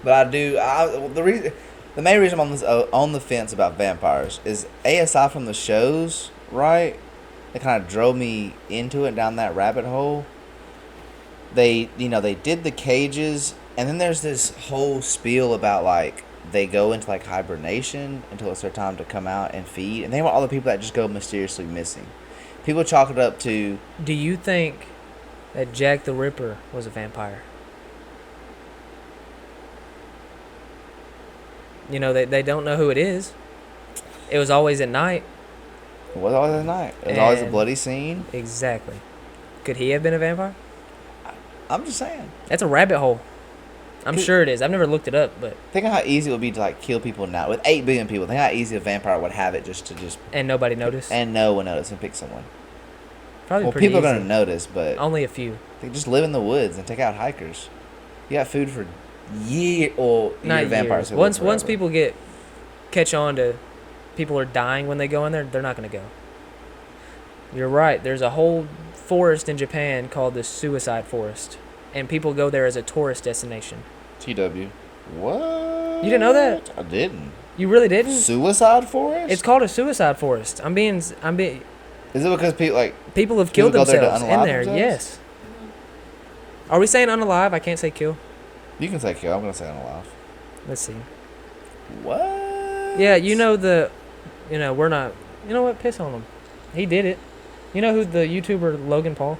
But I do. The main reason I'm on the fence about vampires is aside from the shows, right? It kind of drove me into it down that rabbit hole. They did the cages, and then there's this whole spiel about like they go into like hibernation until it's their time to come out and feed, and they want all the people that just go mysteriously missing. People chalk it up to Do you think that Jack the Ripper was a vampire? They don't know who it is. It was always at night. it was always at night. It was always a And- bloody scene. Exactly. Could he have been a vampire? I'm just saying. That's a rabbit hole. I'm Could- sure it is. I've never looked it up, but Think of how easy it would be to like kill people now with 8 billion people. Think how easy a vampire would have it just and nobody noticed. and no one notice and pick someone. Probably Well, pretty people are easy. gonna notice, but Only a few. they just live in the woods and take out hikers. You got food for years. Or Not vampires. years. who Once live once forever. people catch on to people are dying when they go in there, they're not gonna go. You're right. There's a whole forest in Japan called the Suicide Forest, and people go there as a tourist destination. TW. What? You didn't know that? I didn't. You really didn't? Suicide forest? It's called a suicide forest. Is it because people People have killed go there to themselves in unalive there. themselves? Yes. Are we saying unalive? I can't say kill. You can say kill. I'm gonna say unalive. Let's see. What? Yeah, we're not. You know what? Piss on him. He did it. You know who the YouTuber Logan Paul?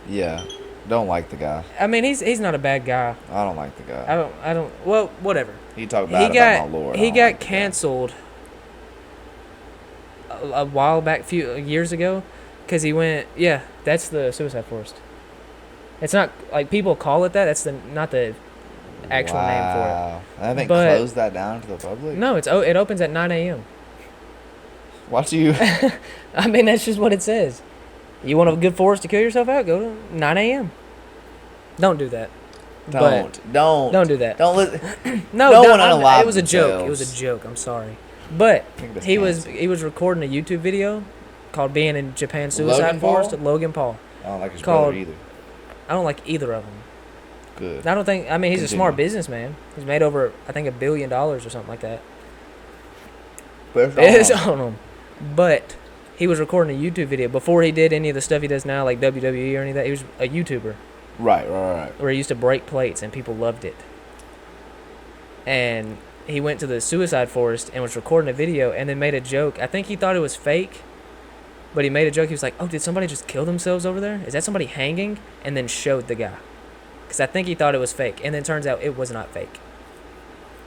Yeah. Don't like the guy. I mean, he's not a bad guy. I don't like the guy. I don't. Well, whatever. He talked bad about my Lord. He got canceled a while back, few years ago, because he went. Yeah, that's the Suicide Forest. It's not like people call it that. That's not the actual name for it. I haven't But- closed that down to the public. No, it opens at 9 a.m. Watch you. I mean, that's just what it says. You want a good forest to kill yourself out? Go to 9 a.m. Don't do that. Don't do that. Don't listen. No, No no, one unalive it was a joke. It was themselves. a joke. I'm sorry, but think that's he canceled. was recording a YouTube video called "Being in Japan Suicide Logan Forest." Paul? Logan Paul. I don't like his Called- brother either. I don't like either of them. Good. I don't think. I mean, he's a smart Continue. businessman. He's made over, I think, $1 billion or something like that. But It's on him. But he was recording a YouTube video before he did any of the stuff he does now, like WWE or any of that. He was a YouTuber right. where he used to break plates and people loved it. And he went to the Suicide Forest and was recording a video and then made a joke. I think he thought it was fake, but he made a joke. He was like, "Oh, did somebody just kill themselves over there? Is that somebody hanging?" And then showed the guy. Because I think he thought it was fake. And then turns out it was not fake.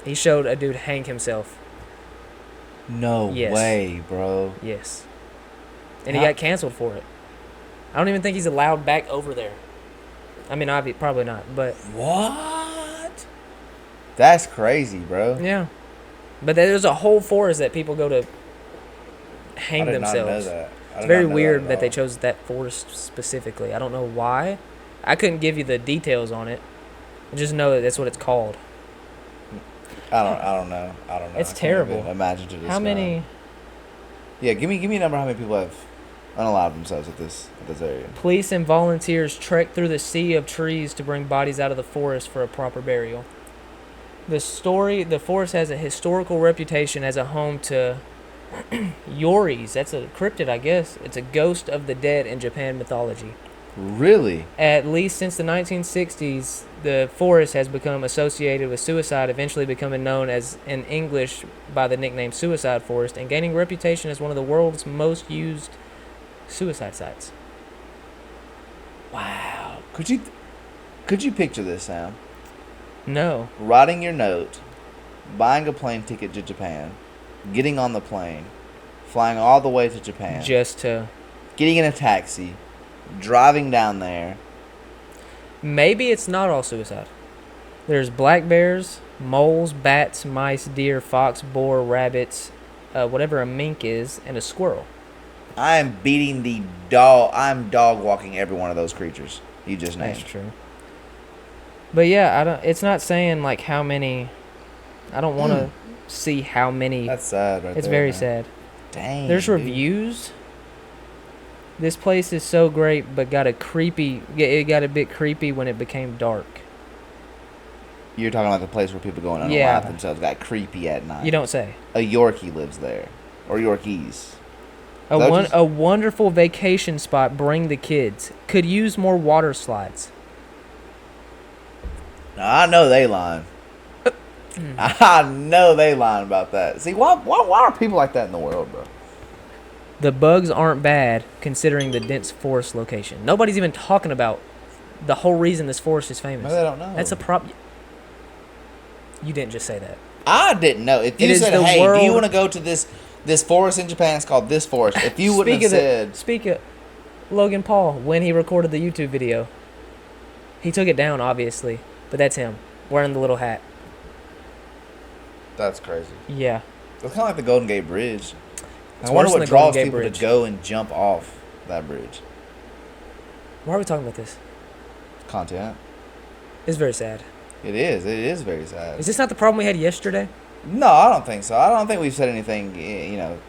He showed a dude hang himself. No Yes. way, bro. Yes. And he How- got canceled for it. I don't even think he's allowed back over there. I mean, probably not, but What? That's crazy, bro. yeah. But there's a whole forest that people go to I hang did not know themselves. that. I It's did very not know weird at that they all. chose that forest specifically. I don't know why. I couldn't give you the details on it. I just know that that's what it's called. I don't know. It's I can't terrible. even imagine to describe. How many Yeah, give me a number. How many people have unallowed themselves at this area? police and volunteers trek through the sea of trees to bring bodies out of the forest for a proper burial? The forest has a historical reputation as a home to Yoris. That's a cryptid, I guess. It's a ghost of the dead in Japan mythology. Really? At least since the 1960s, the forest has become associated with suicide, eventually becoming known as in English by the nickname Suicide Forest, and gaining reputation as one of the world's most used suicide sites. Wow. Could you picture this, Sam? No. Writing your note, buying a plane ticket to Japan, getting on the plane, flying all the way to Japan, Just to... getting in a taxi, driving down there. Maybe it's not all suicide. There's black bears, moles, bats, mice, deer, fox, boar, rabbits, whatever a mink is, and a squirrel. I am beating the dog. I'm dog walking every one of those creatures you just named. That's true. But yeah, I don't. It's not saying like how many. I don't want to see how many. That's sad, right It's there, very man. sad. Dang. There's dude. reviews. This place is so great, but got a creepy. It got a bit creepy when it became dark. You're talking about the place where people go and unalive Yeah. themselves. Got creepy at night. You don't say. A Yorkie lives there, or Yorkies. A That just- a wonderful vacation spot. Bring the kids. Could use more water slides. Now, I know they lying. I know they lying about that. See, why are people like that in the world, bro? The bugs aren't bad considering the dense forest location. Nobody's even talking about the whole reason this forest is famous. Maybe they don't know. That's a prop. You didn't just say that. I didn't know. If you It is said, the "Hey, do you world- want to go to this forest in Japan? It's called this forest." If you wouldn't have said, Speak of Logan Paul, when he recorded the YouTube video, he took it down, obviously, but that's him wearing the little hat. "That's crazy." Yeah. It's kind of like the Golden Gate Bridge. It's I wonder worse than what the Golden draws Gate people Bridge. to go and jump off that bridge. Why are we talking about this? Content. It's very sad. It is. It is very sad. Is this not the problem we had yesterday? No, I don't think so. I don't think we've said anything,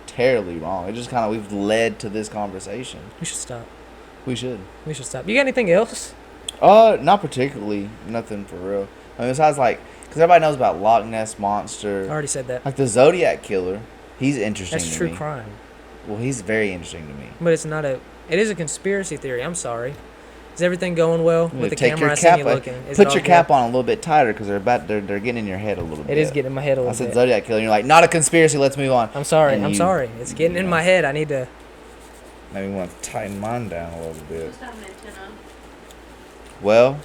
terribly wrong. It just kind of we've led to this conversation. We should stop. We should. We should stop. You got anything else? Not particularly. Nothing for real. I mean, besides because everybody knows about Loch Ness I Monster, already said that. like the Zodiac Killer. He's interesting. That's to true me. crime. Well, he's very interesting to me. But it's not a. It is a conspiracy theory. I'm sorry. Is everything going well You with the take camera? your I seen you cap- looking. Is it Put all your good? cap on a little bit tighter because they're getting in your head a little bit. It is getting in my head a I little said bit. Zodiac killer, and you're like, not a conspiracy. Let's move on. I'm sorry. And I'm you- sorry. It's getting in yeah. my head. I need to. Maybe want to tighten mine down a little bit. Just have an antenna. Well,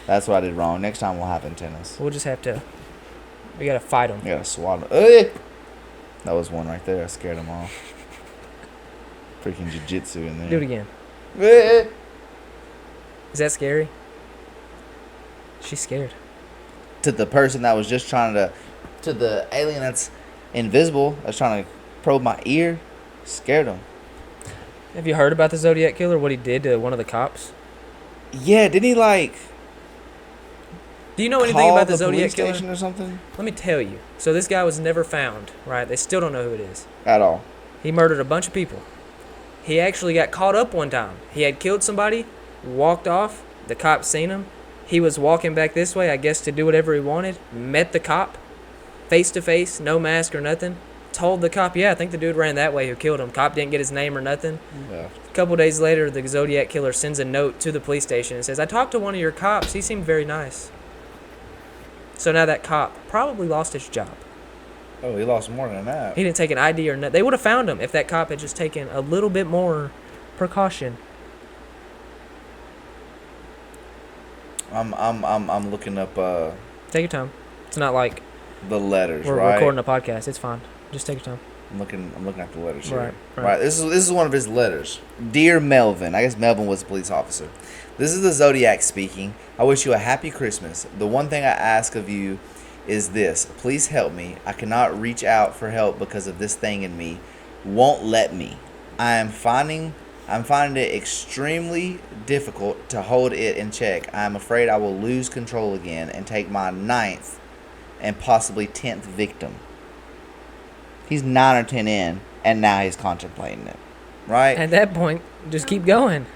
that's what I did wrong. Next time we'll have antennas. We'll just have to. We gotta fight them. You gotta swat them. Ugh! That was one right there. I scared them off. Freaking jiu-jitsu in there. Do it again. Ugh! Is that scary? She's scared. To the person that was just trying to the alien that's invisible, that's trying to probe my ear, scared him. Have you heard about the Zodiac killer? What he did to one of the cops? Yeah, didn't he like Do you know anything call about the the Zodiac police killer? station or something? Let me tell you. So this guy was never found, right? They still don't know who it is. At all. He murdered a bunch of people. He actually got caught up one time. He had killed somebody, walked off. The cops seen him. He was walking back this way, I guess, to do whatever he wanted. Met the cop, face to face, no mask or nothing. Told the cop, yeah, I think the dude ran that way who killed him. Cop didn't get his name or nothing. Yeah. A couple days later, the Zodiac killer sends a note to the police station and says, I talked to one of your cops. He seemed very nice. So now that cop probably lost his job. Oh, he lost more than that. He didn't take an ID or nothing. They would have found him if that cop had just taken a little bit more precaution. I'm looking up Take your time. It's not like the letters, we're right? recording a podcast. It's fine. Just take your time. I'm looking at the letters Right, here. right. Right. This is one of his letters. Dear Melvin, I guess Melvin was a police officer. This is the Zodiac speaking. I wish you a happy Christmas. The one thing I ask of you is this. Please help me. I cannot reach out for help because of this thing in me. Won't let me. I'm finding it extremely difficult to hold it in check. I am afraid I will lose control again and take my 9th and possibly 10th victim. He's 9 or 10 in, and now he's contemplating it. Right? At that point, just keep going.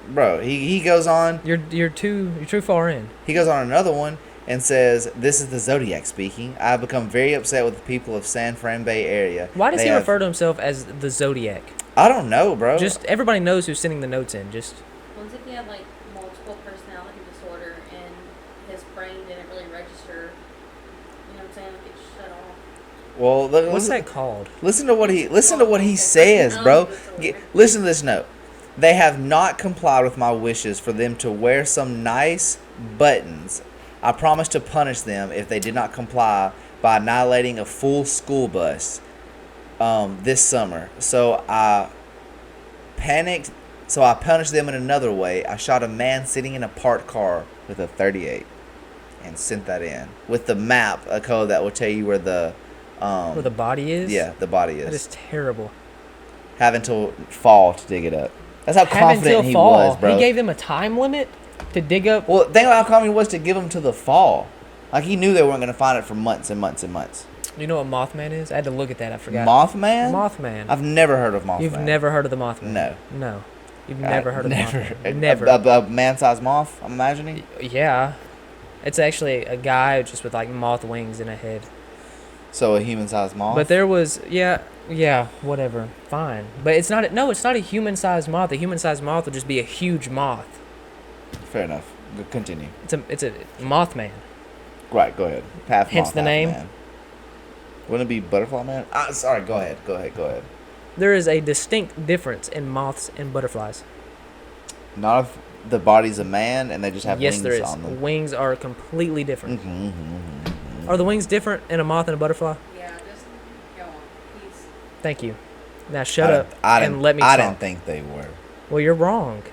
Bro, he goes on. You're too far in. He goes on another one and says, this is the Zodiac speaking. I have become very upset with the people of San Fran Bay area. Why does They he have- refer to himself as the Zodiac? I don't know, bro. Just everybody knows who's sending the notes in. Just Once if he had like multiple personality disorder and his brain didn't really register, you know what I'm saying? Like it shut off. well, what's that called? Listen to what he says, bro. Listen to this note. They have not complied with my wishes for them to wear some nice buttons. I promised to punish them if they did not comply by annihilating a full school bus this summer. So I panicked. So I punished them in another way. I shot a man sitting in a parked car with a .38 and sent that in with the map, a code that will tell you where the body is? yeah, the body That is. is terrible. Having to fall to dig it up. That's how Having confident to he fall. was, bro. He gave them a time limit to dig up. Well, think about how confident he was to give him to the fall. Like he knew they weren't going to find it for months and months and months. You know what Mothman is? I had to look at that. I forgot. Mothman? Mothman. I've never heard of Mothman. You've never heard of the Mothman? No. No. You've never heard of never. the Mothman? Never. A man-sized moth, I'm imagining? Yeah. It's actually a guy just with like moth wings in a head. So a human-sized moth? But there was, yeah, whatever, fine. But it's not a human-sized moth. A human-sized moth would just be a huge moth. Fair enough. Continue. It's a Mothman. Right, go ahead. Half Hence moth, the half name. man. Wouldn't it be Butterfly Man? Sorry, go ahead. There is a distinct difference in moths and butterflies. Not if the body's a man and they just have Yes, wings there is. on them. Wings are completely different. Mm-hmm. Are the wings different in a moth and a butterfly? Yeah, just go on. He's Thank you. Now shut up and let me I talk. didn't think they were. Well, you're wrong.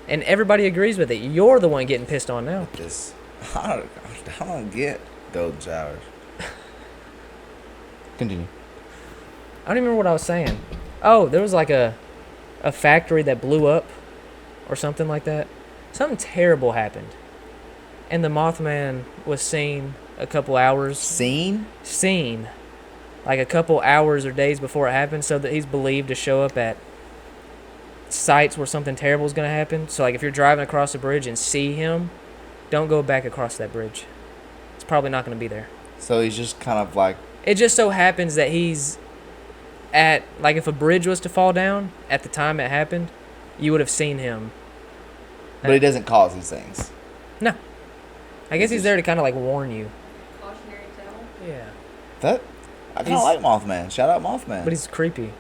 And everybody agrees with it. You're the one getting pissed on now. Just, I don't get golden showers. Continue. I don't even remember what I was saying. Oh, there was like a factory that blew up or something like that. Something terrible happened. And the Mothman was seen a couple hours. Seen? Seen. Like a couple hours or days before it happened, so that he's believed to show up at sites where something terrible is going to happen. So like if you're driving across a bridge and see him, don't go back across that bridge. It's probably not going to be there. So he's just kind of like, It just so happens that he's at, like if a bridge was to fall down at the time it happened, you would have seen him But he doesn't cause these things. No. I guess he's there to kind of like warn you. Cautionary tale. Yeah. That I kind of like Mothman. Shout out Mothman. But he's creepy.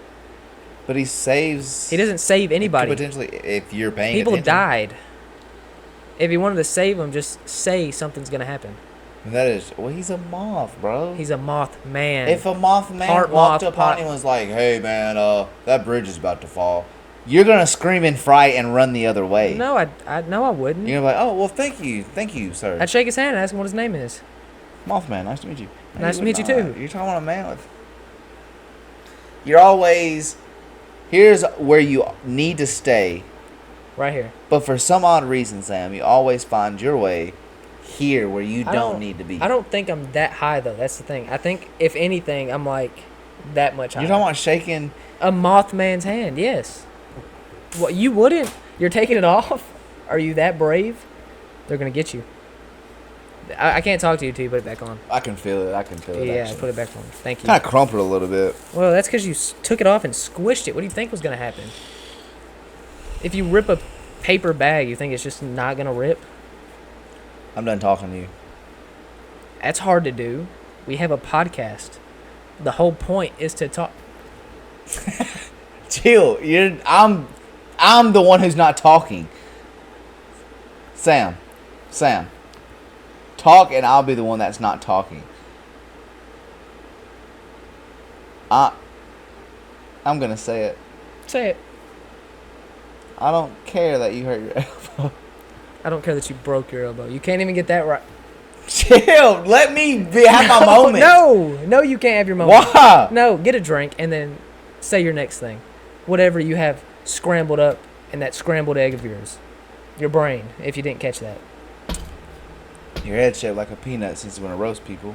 But he saves. He doesn't save anybody. Potentially, if you're paying People attention. died. If he wanted to save them, just say something's gonna happen. That is, well, he's a moth, bro. He's a moth man. If a Mothman Part walked moth, up part- on you and was like, "Hey, man, that bridge is about to fall," you're gonna scream in fright and run the other way. No, I wouldn't. You're gonna be like, "Oh, well, thank you, sir." I'd shake his hand and ask him what his name is. Mothman, nice to meet you. No, Nice to would meet you not. too. You're talking about a man with. You're always. Here's where you need to stay, Right here. but for some odd reason, Sam, you always find your way here where you don't need to be. I don't think I'm that high though. That's the thing. I think if anything, I'm like that much higher. You're talking about shaking. A Mothman's hand, yes. What, you wouldn't? You're taking it off? Are you that brave? They're gonna get you. I can't talk to you till you put it back on. I can feel it. Yeah, actually. put it back on. Thank you. Kind of crumpled a little bit. Well, that's because you took it off and squished it. What do you think was gonna happen? If you rip a paper bag, you think it's just not gonna rip? I'm done talking to you. That's hard to do. We have a podcast. The whole point is to talk. Chill. I'm the one who's not talking. Sam. Talk and I'll be the one that's not talking. I'm gonna say it. Say it. I don't care that you hurt your elbow. I don't care that you broke your elbow. You can't even get that right. Chill. Let me have my moment. No, you can't have your moment. Why? No, get a drink and then say your next thing. Whatever you have scrambled up in that scrambled egg of yours. Your brain, if you didn't catch that. Your head's shaped like a peanut since you want to roast people.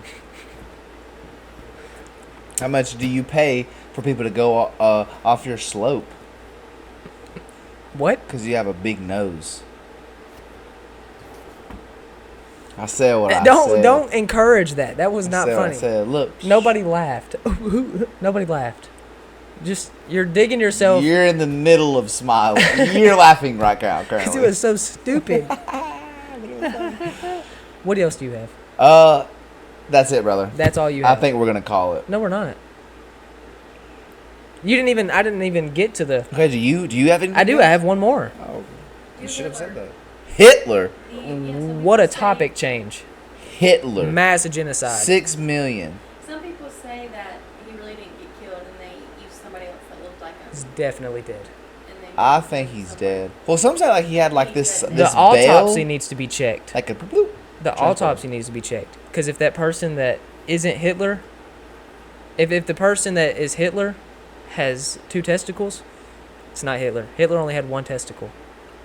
How much do you pay for people to go off your slope? What? Because you have a big nose. I said what I Don't said. don't encourage that. That was not I said what funny. I said. Look. Nobody laughed. Nobody laughed. Just you're digging yourself. You're in the middle of smiling. You're laughing right now, Because currently. it was so stupid. What else do you have? That's it, brother. That's all you I have. think we're gonna call it. No, we're not. You didn't even. I didn't even get to the. Okay, do you have anything? I do. I have one more. Oh, you should have said that. Hitler. What a topic change. Hitler. Mass genocide. 6 million. Some people say that he really didn't get killed and they used somebody else that looked like him. He's definitely dead. And they I think he's dead. Well, some say like he had like this The veil, autopsy needs to be checked. like a bloop. The autopsy needs to be checked. Because if that person that isn't Hitler, if the person that is Hitler has 2 testicles, it's not Hitler. Hitler only had 1 testicle.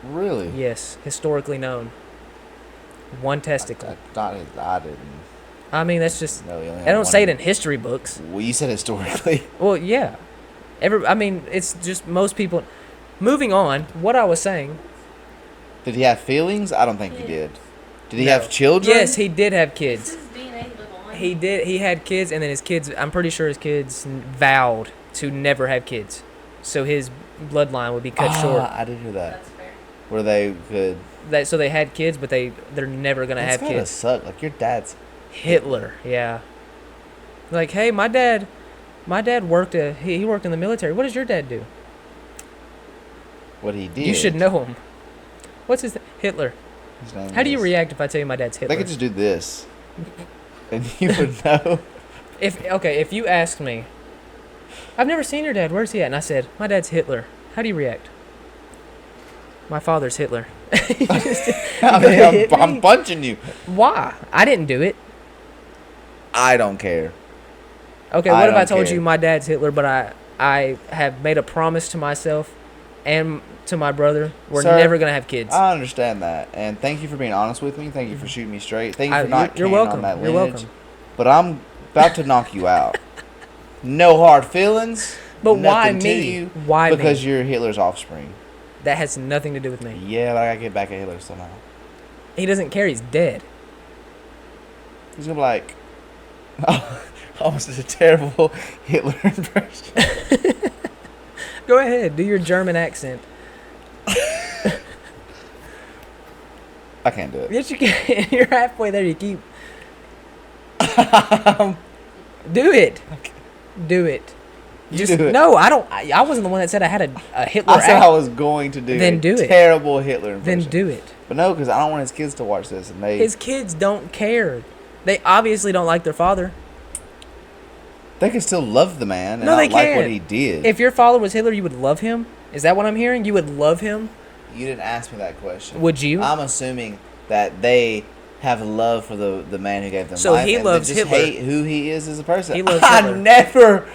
Really? Yes, historically known. 1 testicle. I didn't. I mean, that's just. No, he only I had don't say it one. in history books. Well, you said historically. Well, yeah. I mean, it's just most people. Moving on, what I was saying. Did he have feelings? I don't think he did. Did he No. have children? Yes, he did have kids. His DNA live on. He did. He had kids, and then his kids. I'm pretty sure his kids vowed to never have kids, so his bloodline would be cut short. I did hear that. That's fair. Where they could. So they had kids, but they're never gonna That's have gotta kids. suck. Like your dad's. Hitler, yeah. Like, hey, my dad worked. He worked in the military. What does your dad do? What he did. You should know him. What's his Hitler? His name How do you is- react if I tell you my dad's Hitler? They could just do this, and you would know. If you asked me, I've never seen your dad. Where's he at? And I said, my dad's Hitler. How do you react? My father's Hitler. I mean, I'm punching you. Why? I didn't do it. I don't care. Okay, I what if I don't told care. you my dad's Hitler, but I have made a promise to myself and to my brother, we're Sir, never gonna have kids. I understand that, and thank you for being honest with me. Thank you for shooting me straight. Thank you for not you're carrying welcome. on that You're lineage. welcome. But I'm about to knock you out. No hard feelings. But why nothing to me? you, Why me? Because you're Hitler's offspring. That has nothing to do with me. Yeah, but I gotta get back at Hitler somehow. He doesn't care. He's dead. He's gonna be like, oh, almost a terrible Hitler impression. Go ahead. Do your German accent. I can't do it. Yes, you can. You're halfway there. You keep. Do it. Do it. You do it. No, I don't. I wasn't the one that said I had a Hitler. I said I was going to do Then a do it. terrible Hitler impression. Then do it. But no, because I don't want his kids to watch this. And His kids don't care. They obviously don't like their father. they can still love the man and No, not they like can't. what he did. If your father was Hitler, you would love him? Is that what I'm hearing? You would love him? You didn't ask me that question. Would you? I'm assuming that they have love for the man who gave them So life. he and loves they just Hitler. hate who he is as a person. He loves I Hitler. never.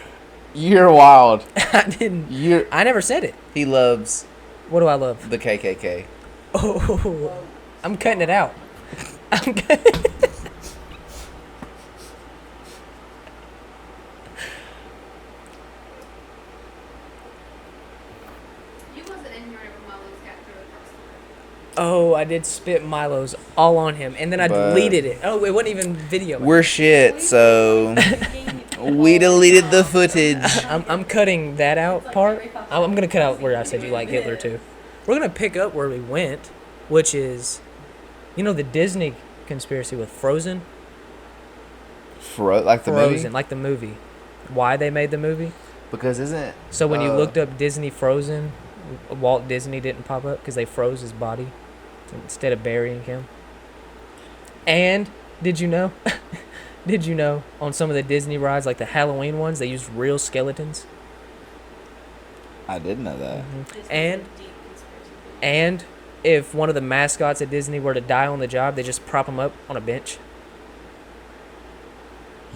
You're wild. I didn't. I never said it. He loves What do I love? the KKK. Oh, I'm cutting it out. I'm cutting. You wasn't in here whenever Milo's got through across the room. Oh, I did spit Milo's all on him, and then I But- deleted it. Oh, it wasn't even video. We're shit, so we deleted the footage. I'm cutting that out part. I'm gonna cut out where I said you like Hitler too. We're gonna pick up where we went, which is, the Disney conspiracy with Frozen. Like the Frozen, movie? like the movie. Why they made the movie? Because isn't So when you looked up Disney Frozen, Walt Disney didn't pop up because they froze his body instead of burying him. And did you know? Did you know on some of the Disney rides, like the Halloween ones, they used real skeletons? I didn't know that. And and if one of the mascots at Disney were to die on the job, they just prop him up on a bench.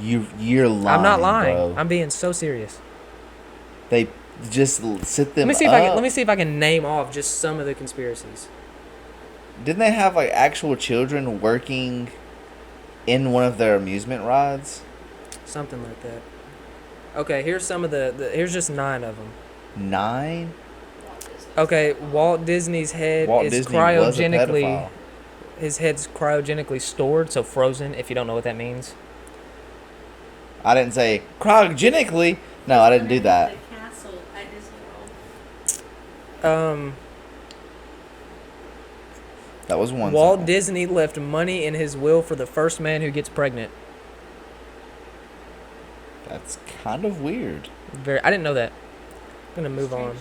You're lying. I'm not lying. Bro. I'm being so serious. They just sit them. Let me see up. let me see if I can name off just some of the conspiracies. Didn't they have like actual children working in one of their amusement rides? Something like that. Okay, here's some of here's just 9 of them. 9? Okay, Walt Disney's head Walt is Disney was a cryogenically pedophile. his head's cryogenically stored, so frozen, if you don't know what that means. I didn't say cryogenically. No, I didn't do that. The castle at Disney World. That was one. Walt song. Disney left money in his will for the first man who gets pregnant. That's kind of weird. I didn't know that. I'm gonna move on.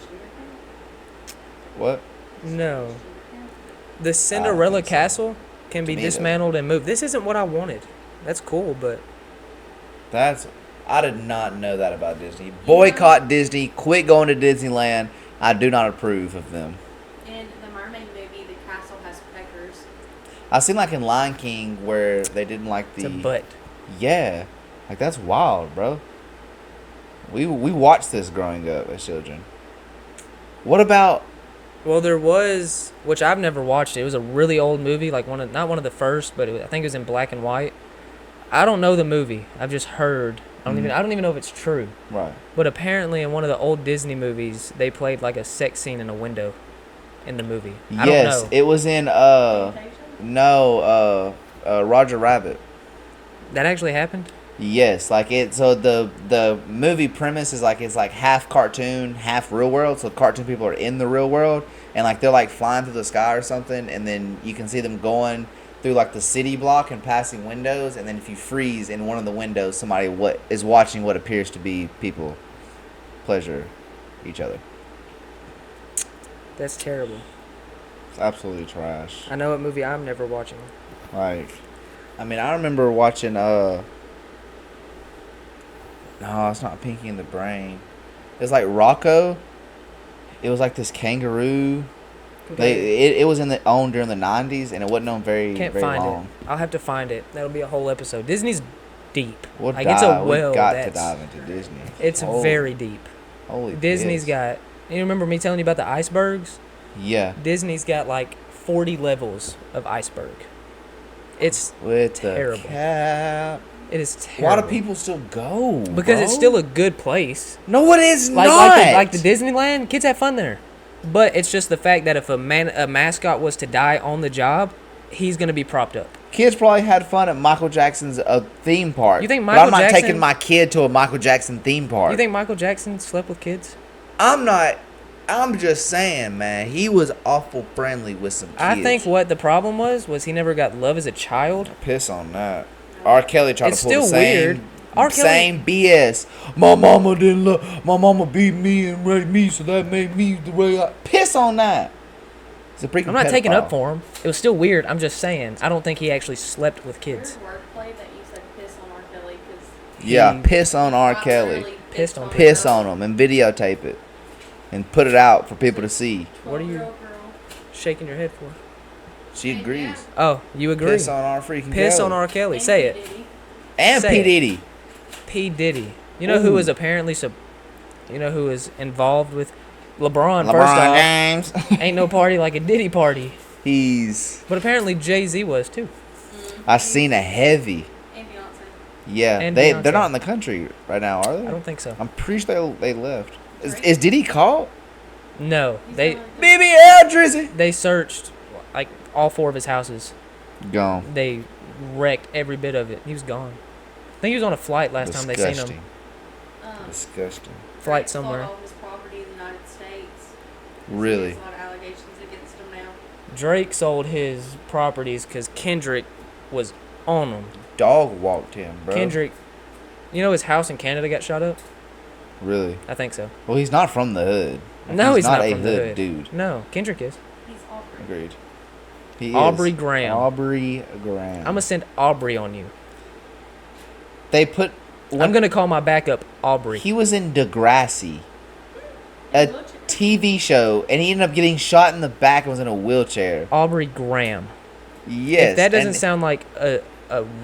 What? No. The Cinderella think so. Castle can be Me neither. dismantled and moved. This isn't what I wanted. That's cool, but I did not know that about Disney. Boycott Disney. Quit going to Disneyland. I do not approve of them. In the Mermaid movie, the castle has peckers. I seen like in Lion King where they didn't like it's the a butt. Yeah, like that's wild, bro. We watched this growing up as children. What about? Well, there was, which I've never watched. It was a really old movie, like not one of the first, but I think it was in black and white. I don't know the movie. I've just heard. I don't even know if it's true. Right. But apparently, in one of the old Disney movies, they played like a sex scene in a window, in the movie. I don't know. It was in Roger Rabbit. That actually happened. Yes, like it. So the movie premise is like it's like half cartoon, half real world. So cartoon people are in the real world, and like they're like flying through the sky or something, and then you can see them going through like the city block and passing windows, and then if you freeze in one of the windows, somebody is watching what appears to be people pleasure each other. That's terrible. It's absolutely trash. I know what movie I'm never watching. Like, I mean, I remember watching no, it's not Pinky and the Brain. It's like Rocco. It was like this kangaroo. It was owned during the 90s, and it wasn't owned very Can't very find long. it. I'll have to find it. That'll be a whole episode. Disney's deep. We'll like it's a well. we got to that's dive into Disney. It's very deep. Holy Disney's piss. got. You remember me telling you about the icebergs? Yeah. Disney's got like 40 levels of iceberg. It's With terrible. the cap. It is terrible. Why do people still go? Because it's bro? still a good place. No, it is Like not. like the Disneyland, kids have fun there. But it's just the fact that if a mascot was to die on the job, he's gonna be propped up. Kids probably had fun at Michael Jackson's theme park. You think but Michael I'm not Jackson- taking my kid to a Michael Jackson theme park. You think Michael Jackson slept with kids? I'm not. I'm just saying, man. He was awful friendly with some kids. I think what the problem was he never got love as a child. Piss on that. R. Kelly tried It's to pull the still weird. same, R. Kelly- same BS. My mama didn't love. My mama beat me and raped me, so that made me the way I. Piss on that. He's a freaking I'm not taking pedophile. up for him. It was still weird. I'm just saying. I don't think he actually slept with kids. Weird wordplay that you said piss on R. Kelly because Yeah, He- piss on R. Kelly. Pissed on Piss on him and videotape it, and put it out for people to see. What are you- Shaking your head for? She agrees. Oh, you agree? Piss on R. freaking Piss Kelly. on R. Kelly. Say it. And say P it. Diddy. P. Diddy. You know who Ooh. was apparently you know who was involved with LeBron? First LeBron off, James. ain't no party like a Diddy party. He's. But apparently Jay-Z was too. I seen a heavy. And Beyonce. Yeah, And they're Beyonce. not in the country right now, are they? I don't think so. I'm pretty sure they left. Is Diddy caught? No, He's they not like BBL Drizzy. they searched like all 4 of his houses. Gone. They wrecked every bit of it. He was gone. I think he was on a flight last time they seen Disgusting. him. Disgusting. Flight Drake sold somewhere. all his property in the United States. Really? There's a lot of allegations against him now. Drake sold his properties because Kendrick was on them. Dog walked him, bro. Kendrick, you know his house in Canada got shot up? Really? I think so. Well, he's not from the hood. No, he's not a from the hood. dude. No, Kendrick is. He's Aubrey. Agreed. He Aubrey is. Graham. Aubrey Graham. I'm gonna send Aubrey on you. They put. I'm gonna call my backup Aubrey. He was in Degrassi, a Wheelchair. TV show, and he ended up getting shot in the back and was in a wheelchair. Aubrey Graham. Yes. If that doesn't and sound like a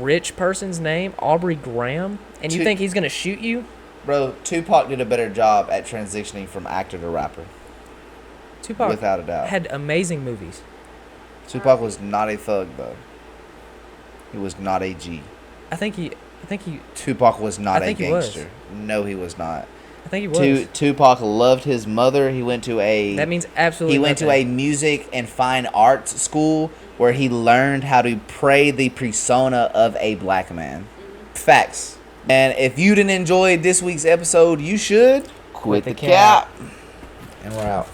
rich person's name, Aubrey Graham, and you Tu- think he's gonna shoot you? Bro, Tupac did a better job at transitioning from actor to rapper, Tupac without a doubt. had amazing movies. Tupac was not a thug though. He was not a G. I think he Tupac was not I a think he was. gangster. No, he was not. was. Tupac loved his mother. He went to a. That means absolutely He went to nothing. a music and fine arts school where he learned how to pray the persona of a black man. Facts. And if you didn't enjoy this week's episode, you should quit the cap. And we're out.